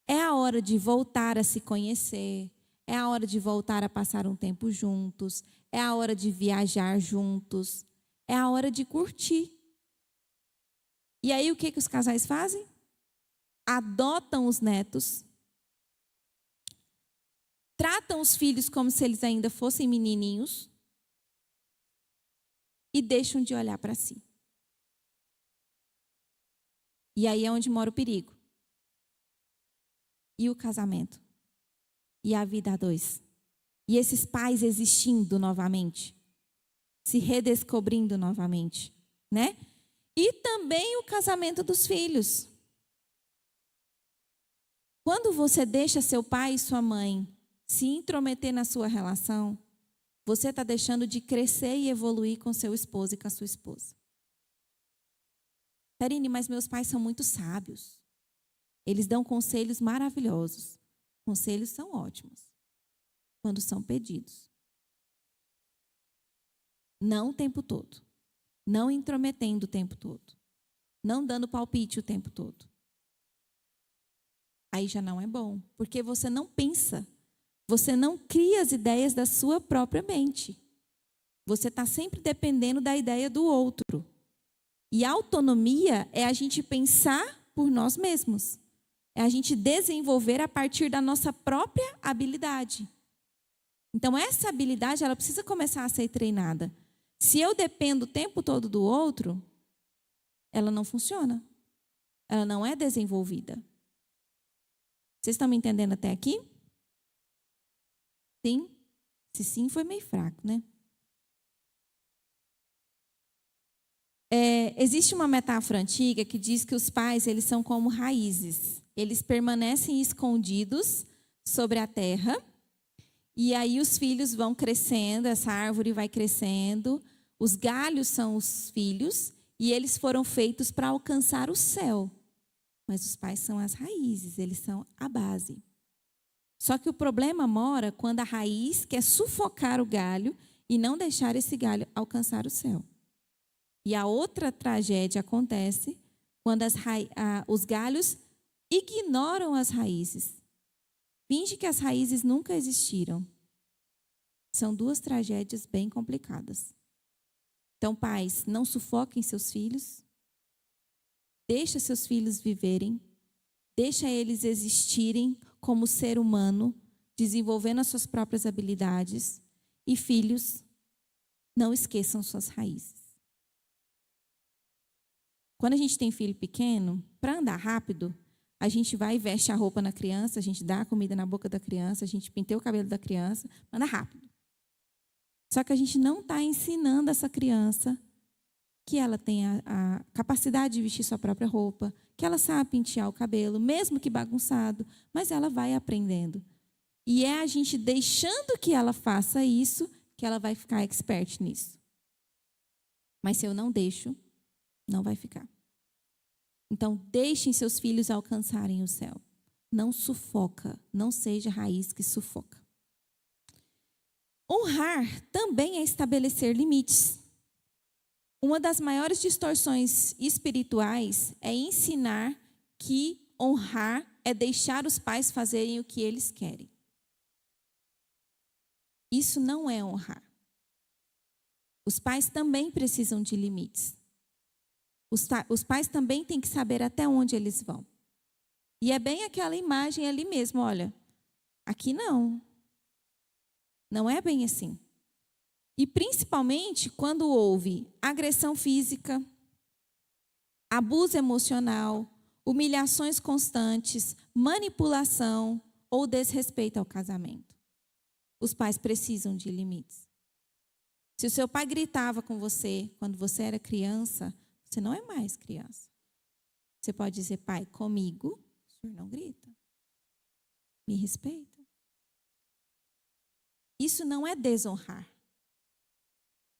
É a hora de voltar a se conhecer, é a hora de voltar a passar um tempo juntos, é a hora de viajar juntos, é a hora de curtir. E aí o que os casais fazem? Adotam os netos, tratam os filhos como se eles ainda fossem menininhos e deixam de olhar para si. E aí é onde mora o perigo. E o casamento? E a vida a dois? E esses pais existindo novamente? Se redescobrindo novamente, né? E também o casamento dos filhos. Quando você deixa seu pai e sua mãe se intrometer na sua relação, você está deixando de crescer e evoluir com seu esposo e com a sua esposa. Tarine, mas meus pais são muito sábios. Eles dão conselhos maravilhosos. Conselhos são ótimos quando são pedidos. Não o tempo todo. Não intrometendo o tempo todo. Não dando palpite o tempo todo. Aí já não é bom, porque você não pensa. Você não cria as ideias da sua própria mente. Você está sempre dependendo da ideia do outro. E a autonomia é a gente pensar por nós mesmos. É a gente desenvolver a partir da nossa própria habilidade. Então, essa habilidade, ela precisa começar a ser treinada. Se eu dependo o tempo todo do outro, ela não funciona. Ela não é desenvolvida. Vocês estão me entendendo até aqui? Sim? Se sim, foi meio fraco, né? Existe uma metáfora antiga que diz que os pais, eles são como raízes. Eles permanecem escondidos sobre a terra. E aí os filhos vão crescendo, essa árvore vai crescendo. Os galhos são os filhos. E eles foram feitos para alcançar o céu. Mas os pais são as raízes, eles são a base. Só que o problema mora quando a raiz quer sufocar o galho e não deixar esse galho alcançar o céu. E a outra tragédia acontece quando os galhos ignoram as raízes. Finge que as raízes nunca existiram. São duas tragédias bem complicadas. Então, pais, não sufoquem seus filhos. Deixa seus filhos viverem. Deixa eles existirem como ser humano, desenvolvendo as suas próprias habilidades. E filhos, não esqueçam suas raízes. Quando a gente tem filho pequeno, para andar rápido, a gente vai e veste a roupa na criança, a gente dá a comida na boca da criança, a gente penteia o cabelo da criança, anda rápido. Só que a gente não está ensinando essa criança que ela tem a capacidade de vestir sua própria roupa, que ela sabe pentear o cabelo, mesmo que bagunçado, mas ela vai aprendendo. E é a gente deixando que ela faça isso que ela vai ficar expert nisso. Mas se eu não deixo, não vai ficar. Então, deixem seus filhos alcançarem o céu. Não sufoca, não seja raiz que sufoca. Honrar também é estabelecer limites. Uma das maiores distorções espirituais é ensinar que honrar é deixar os pais fazerem o que eles querem. Isso não é honrar. Os pais também precisam de limites. Os pais também têm que saber até onde eles vão. E é bem aquela imagem ali mesmo, olha, aqui não. Não é bem assim. E principalmente quando houve agressão física, abuso emocional, humilhações constantes, manipulação ou desrespeito ao casamento. Os pais precisam de limites. Se o seu pai gritava com você quando você era criança, você não é mais criança. Você pode dizer, pai, comigo, o senhor não grita. Me respeita. Isso não é desonrar.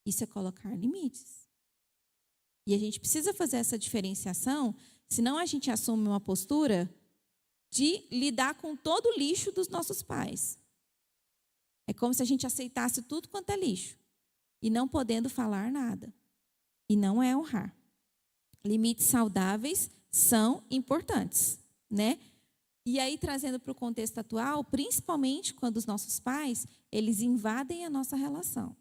Isso é colocar limites. E a gente precisa fazer essa diferenciação, senão a gente assume uma postura de lidar com todo o lixo dos nossos pais. É como se a gente aceitasse tudo quanto é lixo e não podendo falar nada. E não é honrar. Limites saudáveis são importantes, né? E aí, trazendo para o contexto atual, principalmente quando os nossos pais, eles invadem a nossa relação.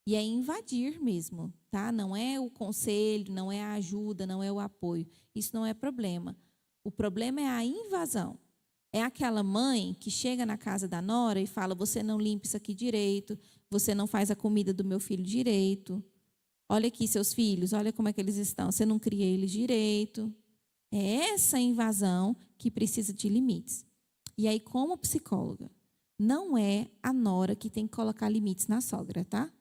E é invadir mesmo, tá? Não é o conselho, não é a ajuda, não é o apoio. Isso não é problema. O problema é a invasão. É aquela mãe que chega na casa da nora e fala, você não limpa isso aqui direito, você não faz a comida do meu filho direito. Olha aqui seus filhos, olha como é que eles estão, você não cria eles direito. É essa invasão que precisa de limites. E aí, como psicóloga, não é a nora que tem que colocar limites na sogra, tá?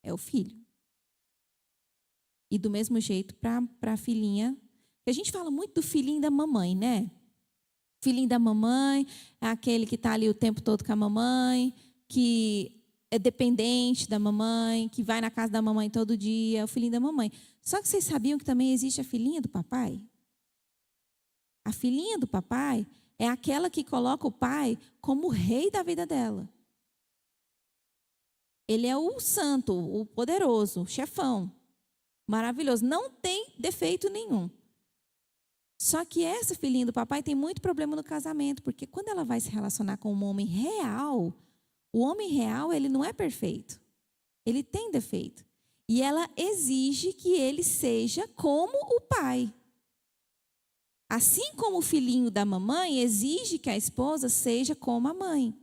É o filho. E do mesmo jeito para a filhinha. A gente fala muito do filhinho da mamãe, né? Filhinho da mamãe é aquele que está ali o tempo todo com a mamãe, que é dependente da mamãe, que vai na casa da mamãe todo dia, é o filhinho da mamãe. Só que vocês sabiam que também existe a filhinha do papai? A filhinha do papai é aquela que coloca o pai como o rei da vida dela. Ele é o santo, o poderoso, o chefão. Maravilhoso. Não tem defeito nenhum. Só que essa filhinha do papai tem muito problema no casamento, porque quando ela vai se relacionar com um homem real, o homem real, ele não é perfeito. Ele tem defeito. E ela exige que ele seja como o pai. Assim como o filhinho da mamãe exige que a esposa seja como a mãe.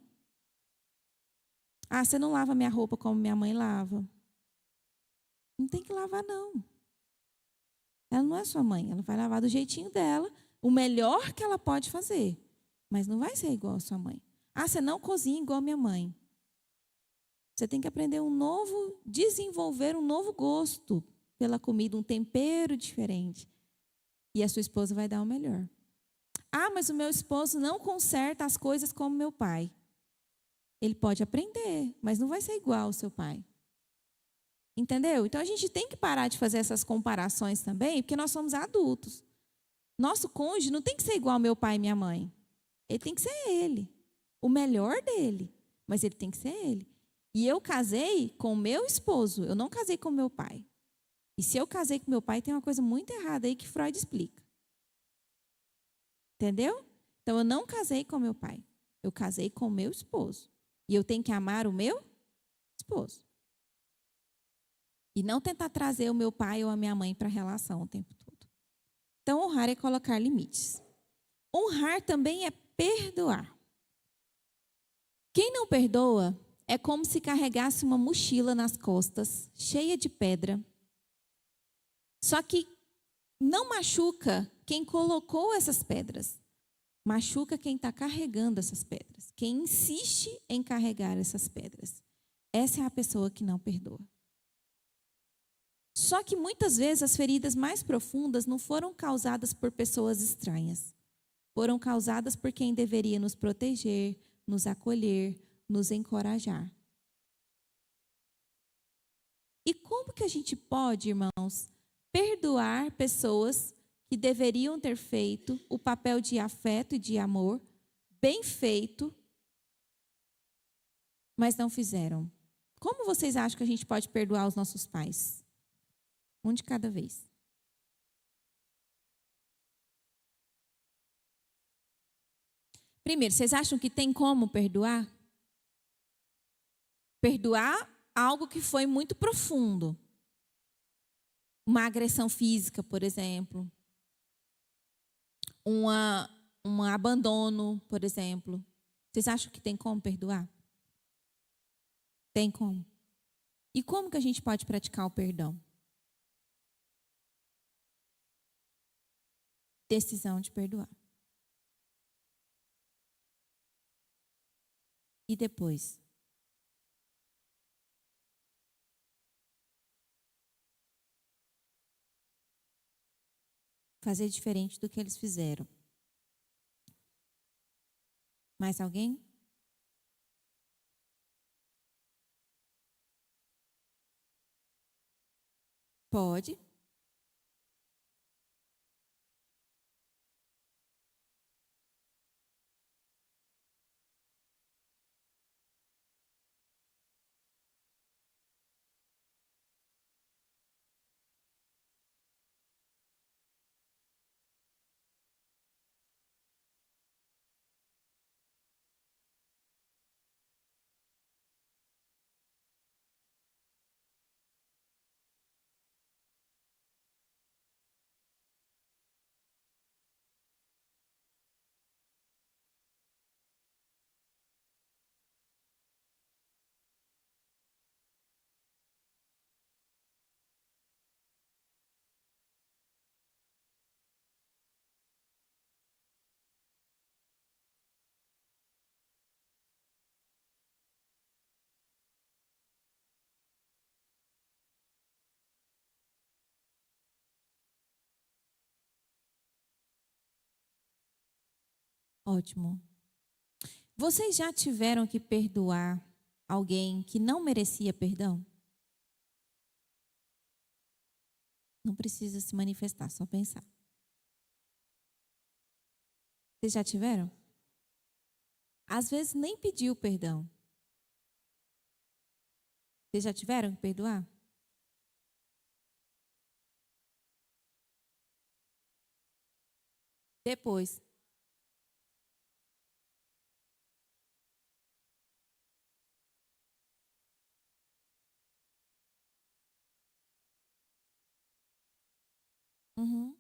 Ah, você não lava minha roupa como minha mãe lava. Não tem que lavar, não. Ela não é sua mãe, ela vai lavar do jeitinho dela, o melhor que ela pode fazer. Mas não vai ser igual a sua mãe. Ah, você não cozinha igual a minha mãe. Você tem que aprender desenvolver um novo gosto pela comida, um tempero diferente. E a sua esposa vai dar o melhor. Ah, mas o meu esposo não conserta as coisas como meu pai. Ele pode aprender, mas não vai ser igual ao seu pai. Entendeu? Então, a gente tem que parar de fazer essas comparações também, porque nós somos adultos. Nosso cônjuge não tem que ser igual ao meu pai e minha mãe. Ele tem que ser ele. O melhor dele. Mas ele tem que ser ele. E eu casei com o meu esposo. Eu não casei com o meu pai. E se eu casei com meu pai, tem uma coisa muito errada aí que Freud explica. Entendeu? Então, eu não casei com meu pai. Eu casei com o meu esposo. E eu tenho que amar o meu esposo. E não tentar trazer o meu pai ou a minha mãe para a relação o tempo todo. Então, honrar é colocar limites. Honrar também é perdoar. Quem não perdoa é como se carregasse uma mochila nas costas, cheia de pedra. Só que não machuca quem colocou essas pedras. Machuca quem está carregando essas pedras. Quem insiste em carregar essas pedras. Essa é a pessoa que não perdoa. Só que muitas vezes as feridas mais profundas não foram causadas por pessoas estranhas. Foram causadas por quem deveria nos proteger, nos acolher, nos encorajar. E como que a gente pode, irmãos, perdoar pessoas que deveriam ter feito o papel de afeto e de amor, bem feito, mas não fizeram? Como vocês acham que a gente pode perdoar os nossos pais? Um de cada vez. Primeiro, vocês acham que tem como perdoar? Perdoar algo que foi muito profundo. Uma agressão física, por exemplo. Um abandono, por exemplo. Vocês acham que tem como perdoar? Tem como. E como que a gente pode praticar o perdão? Decisão de perdoar. E depois? Fazer diferente do que eles fizeram. Mais alguém? Pode. Ótimo. Vocês já tiveram que perdoar alguém que não merecia perdão? Não precisa se manifestar, só pensar. Vocês já tiveram? Às vezes nem pediu perdão. Vocês já tiveram que perdoar? Depois. Uhum.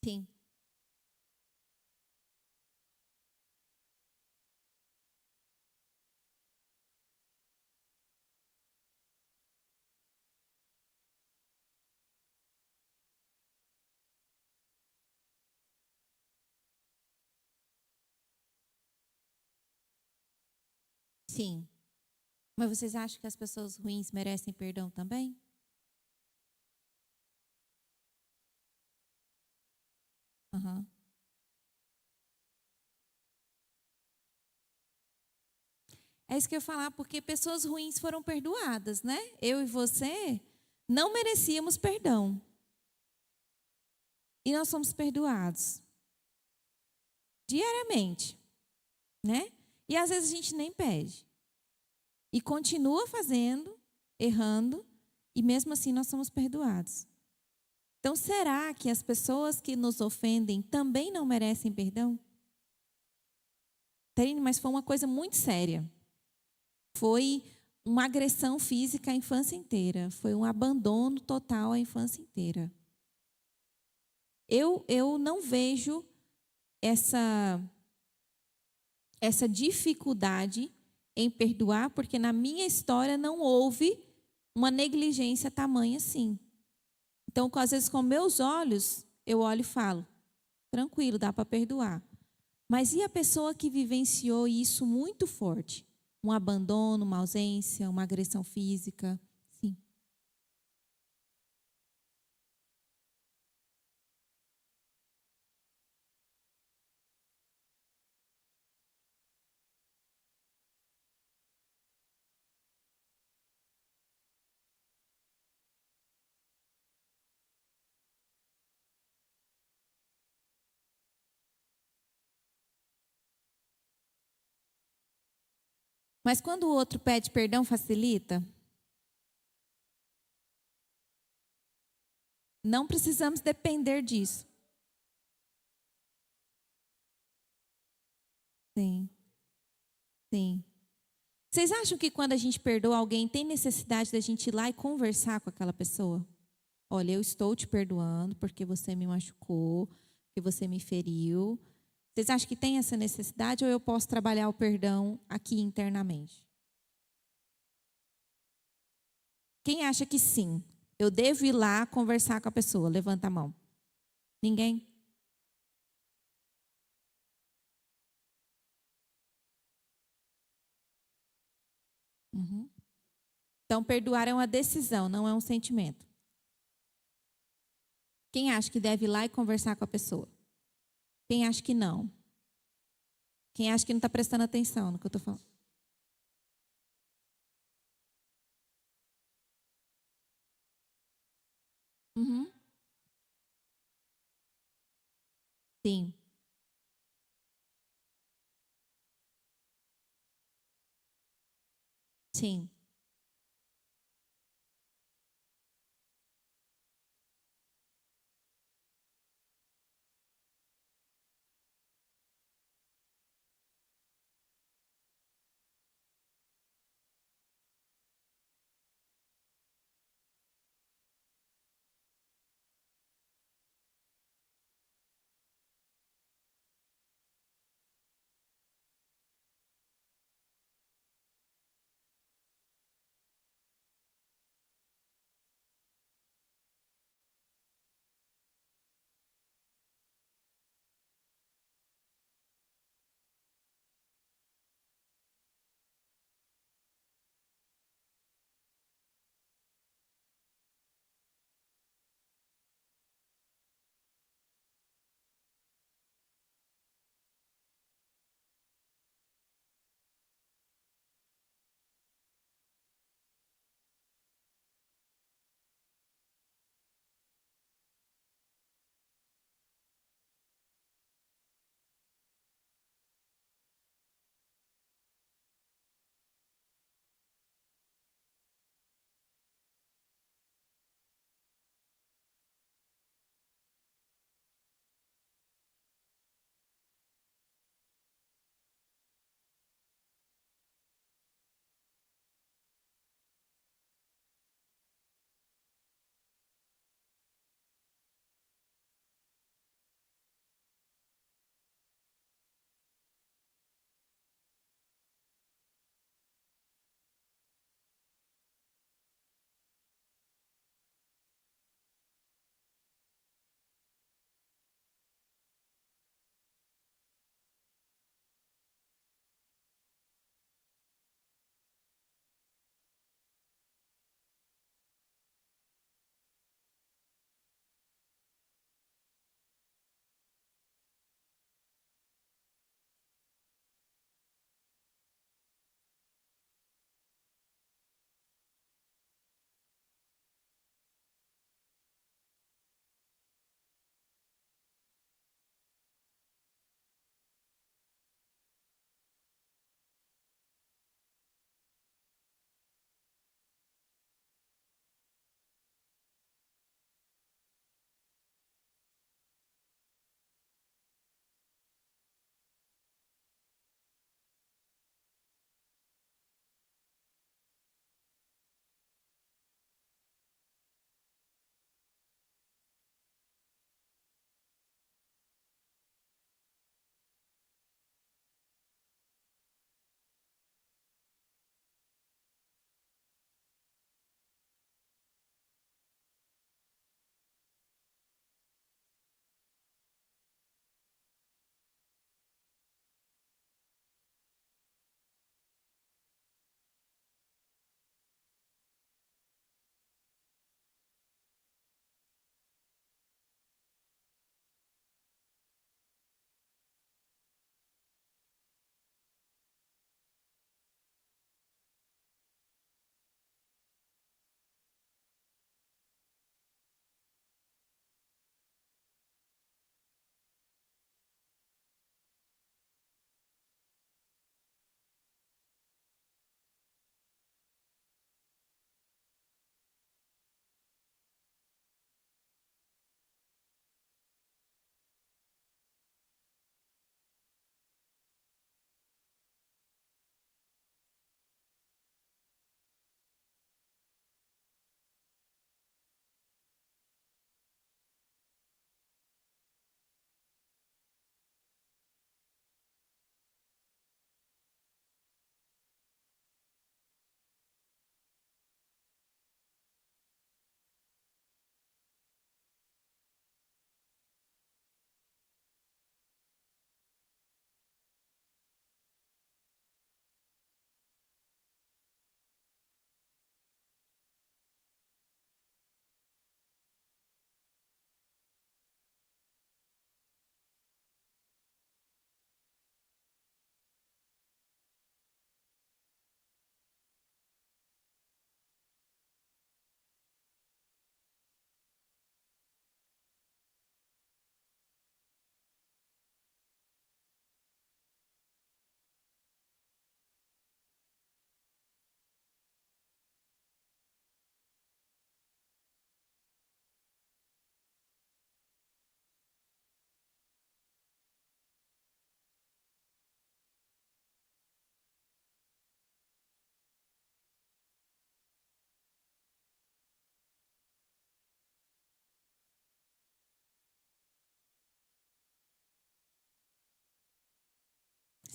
Sim. Sim. Mas vocês acham que as pessoas ruins merecem perdão também? Uhum. É isso que eu ia falar, porque pessoas ruins foram perdoadas, né? Eu e você não merecíamos perdão. E nós somos perdoados. Diariamente, né? E às vezes a gente nem pede. E continua fazendo, errando, e mesmo assim nós somos perdoados. Então, será que as pessoas que nos ofendem também não merecem perdão? Terine, mas foi uma coisa muito séria. Foi uma agressão física a infância inteira. Foi um abandono total a infância inteira. Eu não vejo essa dificuldade em perdoar, porque na minha história não houve uma negligência tamanha assim. Então, às vezes, com meus olhos, eu olho e falo, tranquilo, dá para perdoar. Mas e a pessoa que vivenciou isso muito forte? Um abandono, uma ausência, uma agressão física? Sim. Mas quando o outro pede perdão, facilita? Não precisamos depender disso. Sim, sim. Vocês acham que quando a gente perdoa alguém, tem necessidade da gente ir lá e conversar com aquela pessoa? Olha, eu estou te perdoando porque você me machucou, porque você me feriu. Vocês acham que tem essa necessidade ou eu posso trabalhar o perdão aqui internamente? Quem acha que sim? Eu devo ir lá conversar com a pessoa? Levanta a mão. Ninguém? Uhum. Então, perdoar é uma decisão, não é um sentimento. Quem acha que deve ir lá e conversar com a pessoa? Quem acha que não? Quem acha que não está prestando atenção no que eu estou falando? Uhum. Sim, sim.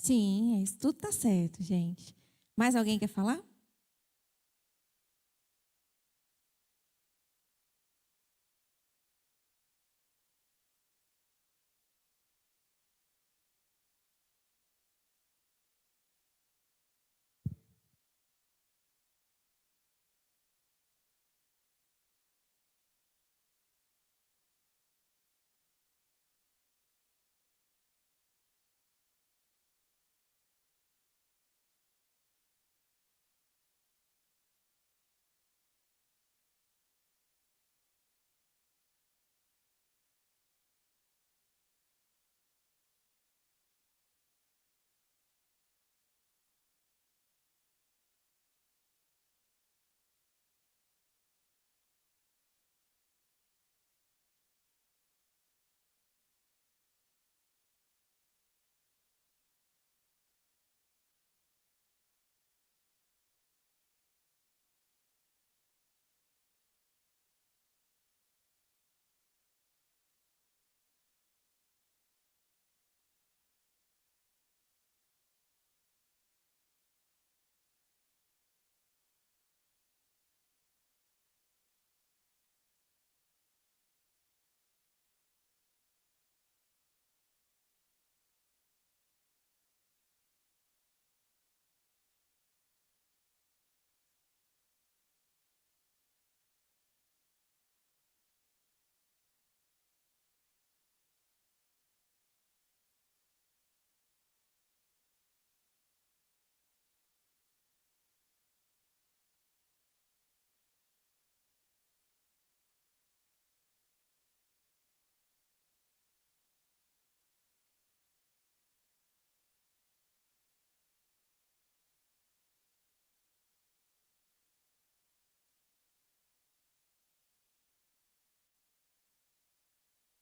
Sim, isso tudo tá certo, gente. Mais alguém quer falar?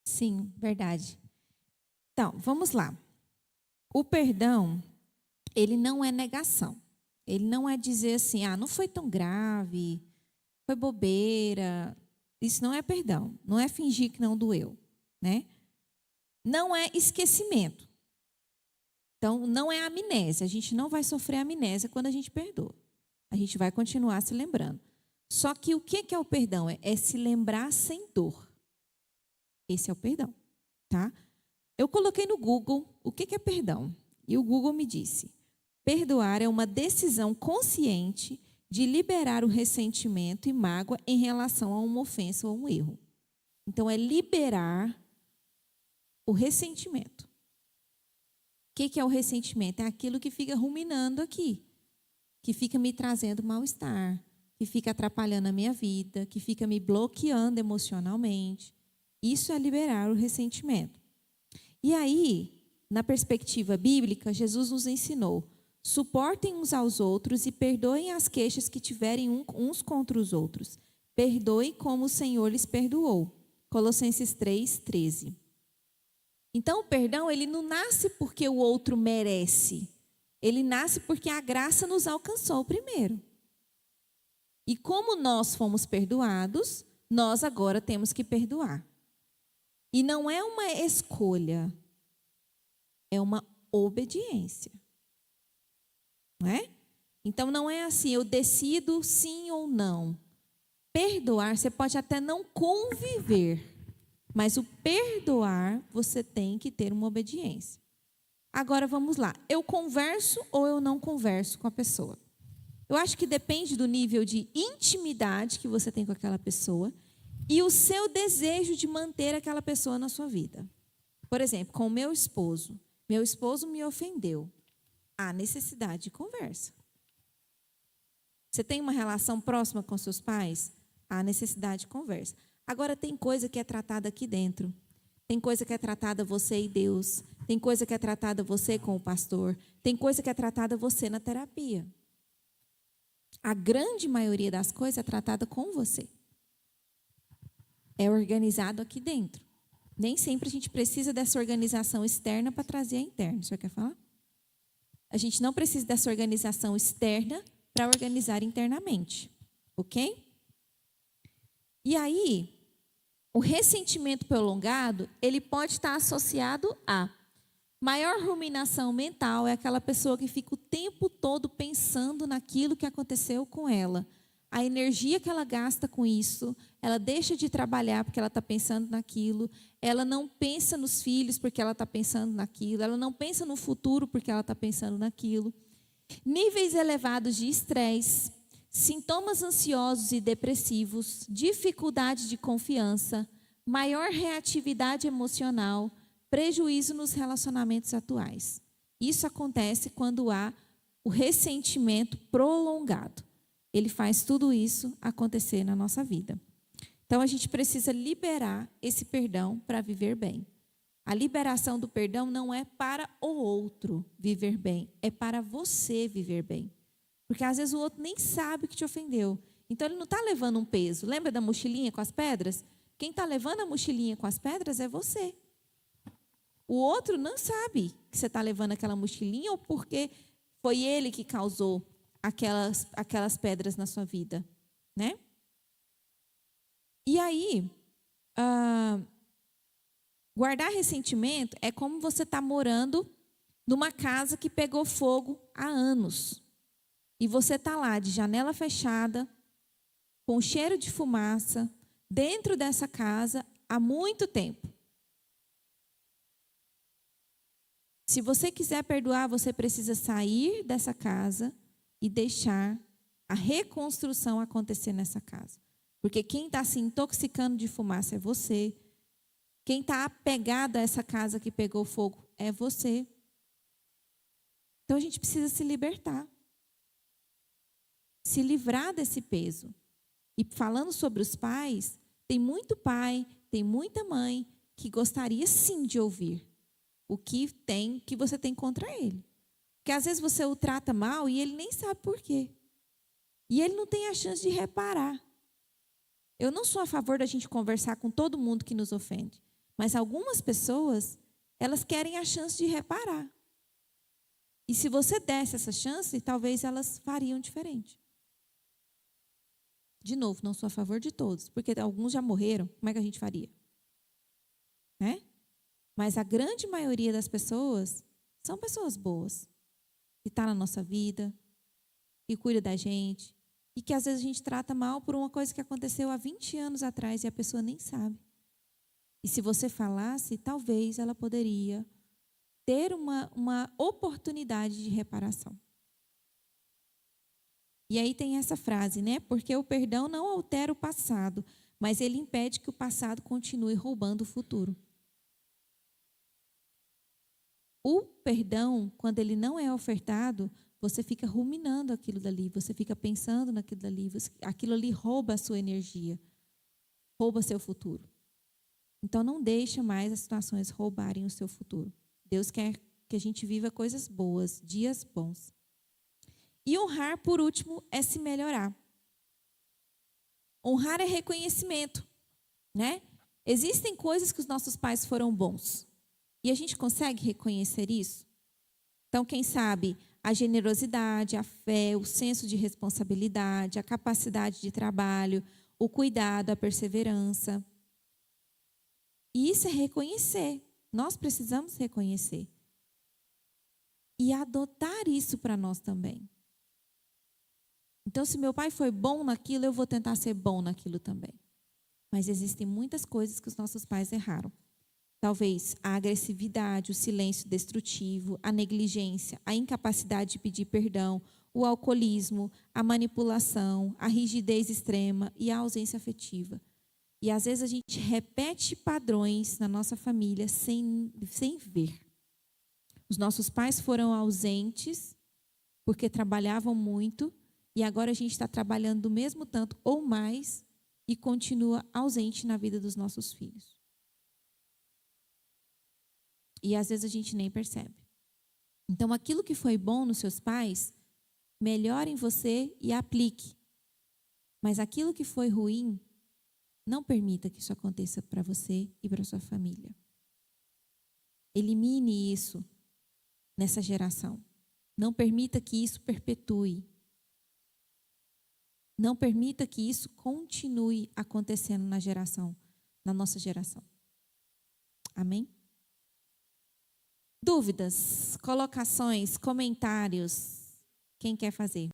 Sim, verdade. Então, vamos lá. O perdão, ele não é negação. Ele não é dizer assim, não foi tão grave, foi bobeira. Isso não é perdão. Não é fingir que não doeu, né? Não é esquecimento. Então, não é amnésia. A gente não vai sofrer amnésia quando a gente perdoa. A gente vai continuar se lembrando. Só que o que é o perdão? É se lembrar sem dor. Esse é o perdão, tá? Eu coloquei no Google o que é perdão. E o Google me disse: perdoar é uma decisão consciente de liberar o ressentimento e mágoa em relação a uma ofensa ou a um erro. Então, é liberar o ressentimento. O que é o ressentimento? É aquilo que fica ruminando aqui, que fica me trazendo mal-estar, que fica atrapalhando a minha vida, que fica me bloqueando emocionalmente. Isso é liberar o ressentimento. E aí, na perspectiva bíblica, Jesus nos ensinou: suportem uns aos outros e perdoem as queixas que tiverem uns contra os outros. Perdoem como o Senhor lhes perdoou. Colossenses 3:13. Então, o perdão, ele não nasce porque o outro merece. Ele nasce porque a graça nos alcançou primeiro. E como nós fomos perdoados, nós agora temos que perdoar. E não é uma escolha, é uma obediência. Não é? Então, não é assim, eu decido sim ou não. Perdoar, você pode até não conviver, mas o perdoar, você tem que ter uma obediência. Agora, vamos lá. Eu converso ou eu não converso com a pessoa? Eu acho que depende do nível de intimidade que você tem com aquela pessoa e o seu desejo de manter aquela pessoa na sua vida. Por exemplo, com o meu esposo. Meu esposo me ofendeu. Há necessidade de conversa. Você tem uma relação próxima com seus pais? Há necessidade de conversa. Agora, tem coisa que é tratada aqui dentro. Tem coisa que é tratada você e Deus. Tem coisa que é tratada você com o pastor. Tem coisa que é tratada você na terapia. A grande maioria das coisas é tratada com você. É organizado aqui dentro. Nem sempre a gente precisa dessa organização externa para trazer a interna. O senhor quer falar? A gente não precisa dessa organização externa para organizar internamente. Ok? E aí, o ressentimento prolongado, ele pode estar associado a Maior ruminação mental é aquela pessoa que fica o tempo todo pensando naquilo que aconteceu com ela. A energia que ela gasta com isso, ela deixa de trabalhar porque ela está pensando naquilo, ela não pensa nos filhos porque ela está pensando naquilo, ela não pensa no futuro porque ela está pensando naquilo. Níveis elevados de estresse, sintomas ansiosos e depressivos, dificuldade de confiança, maior reatividade emocional, prejuízo nos relacionamentos atuais. Isso acontece quando há o ressentimento prolongado. Ele faz tudo isso acontecer na nossa vida. Então, a gente precisa liberar esse perdão para viver bem. A liberação do perdão não é para o outro viver bem, é para você viver bem. Porque às vezes o outro nem sabe que te ofendeu. Então, ele não está levando um peso. Lembra da mochilinha com as pedras? Quem está levando a mochilinha com as pedras é você. O outro não sabe que você está levando aquela mochilinha ou porque foi ele que causou aquelas pedras na sua vida, né? E aí, guardar ressentimento é como você está morando numa casa que pegou fogo há anos. E você está lá de janela fechada, com cheiro de fumaça, dentro dessa casa há muito tempo. Se você quiser perdoar, você precisa sair dessa casa e deixar a reconstrução acontecer nessa casa. Porque quem está se intoxicando de fumaça é você. Quem está apegado a essa casa que pegou fogo é você. Então a gente precisa se libertar. Se livrar desse peso. E falando sobre os pais, tem muito pai, tem muita mãe que gostaria sim de ouvir o que você tem contra ele. Porque às vezes você o trata mal e ele nem sabe por quê. E ele não tem a chance de reparar. Eu não sou a favor da gente conversar com todo mundo que nos ofende. Mas algumas pessoas, elas querem a chance de reparar. E se você desse essa chance, talvez elas fariam diferente. De novo, não sou a favor de todos. Porque alguns já morreram, como é que a gente faria? Né? Mas a grande maioria das pessoas são pessoas boas. Que está na nossa vida, que cuida da gente, e que às vezes a gente trata mal por uma coisa que aconteceu há 20 anos atrás e a pessoa nem sabe. E se você falasse, talvez ela poderia ter uma oportunidade de reparação. E aí tem essa frase, né? Porque o perdão não altera o passado, mas ele impede que o passado continue roubando o futuro. O perdão, quando ele não é ofertado, você fica ruminando aquilo dali, você fica pensando naquilo dali, aquilo ali rouba a sua energia, rouba seu futuro. Então não deixa mais as situações roubarem o seu futuro. Deus quer que a gente viva coisas boas, dias bons. E honrar, por último, é se melhorar. Honrar é reconhecimento, né? Existem coisas que os nossos pais foram bons. E a gente consegue reconhecer isso? Então, quem sabe a generosidade, a fé, o senso de responsabilidade, a capacidade de trabalho, o cuidado, a perseverança. E isso é reconhecer. Nós precisamos reconhecer. E adotar isso para nós também. Então, se meu pai foi bom naquilo, eu vou tentar ser bom naquilo também. Mas existem muitas coisas que os nossos pais erraram. Talvez a agressividade, o silêncio destrutivo, a negligência, a incapacidade de pedir perdão, o alcoolismo, a manipulação, a rigidez extrema e a ausência afetiva. E às vezes a gente repete padrões na nossa família sem ver. Os nossos pais foram ausentes porque trabalhavam muito e agora a gente está trabalhando do mesmo tanto ou mais e continua ausente na vida dos nossos filhos. E às vezes a gente nem percebe. Então, aquilo que foi bom nos seus pais, melhore em você e aplique. Mas aquilo que foi ruim, não permita que isso aconteça para você e para sua família. Elimine isso nessa geração. Não permita que isso perpetue. Não permita que isso continue acontecendo na nossa geração. Amém? Dúvidas, colocações, comentários? Quem quer fazer?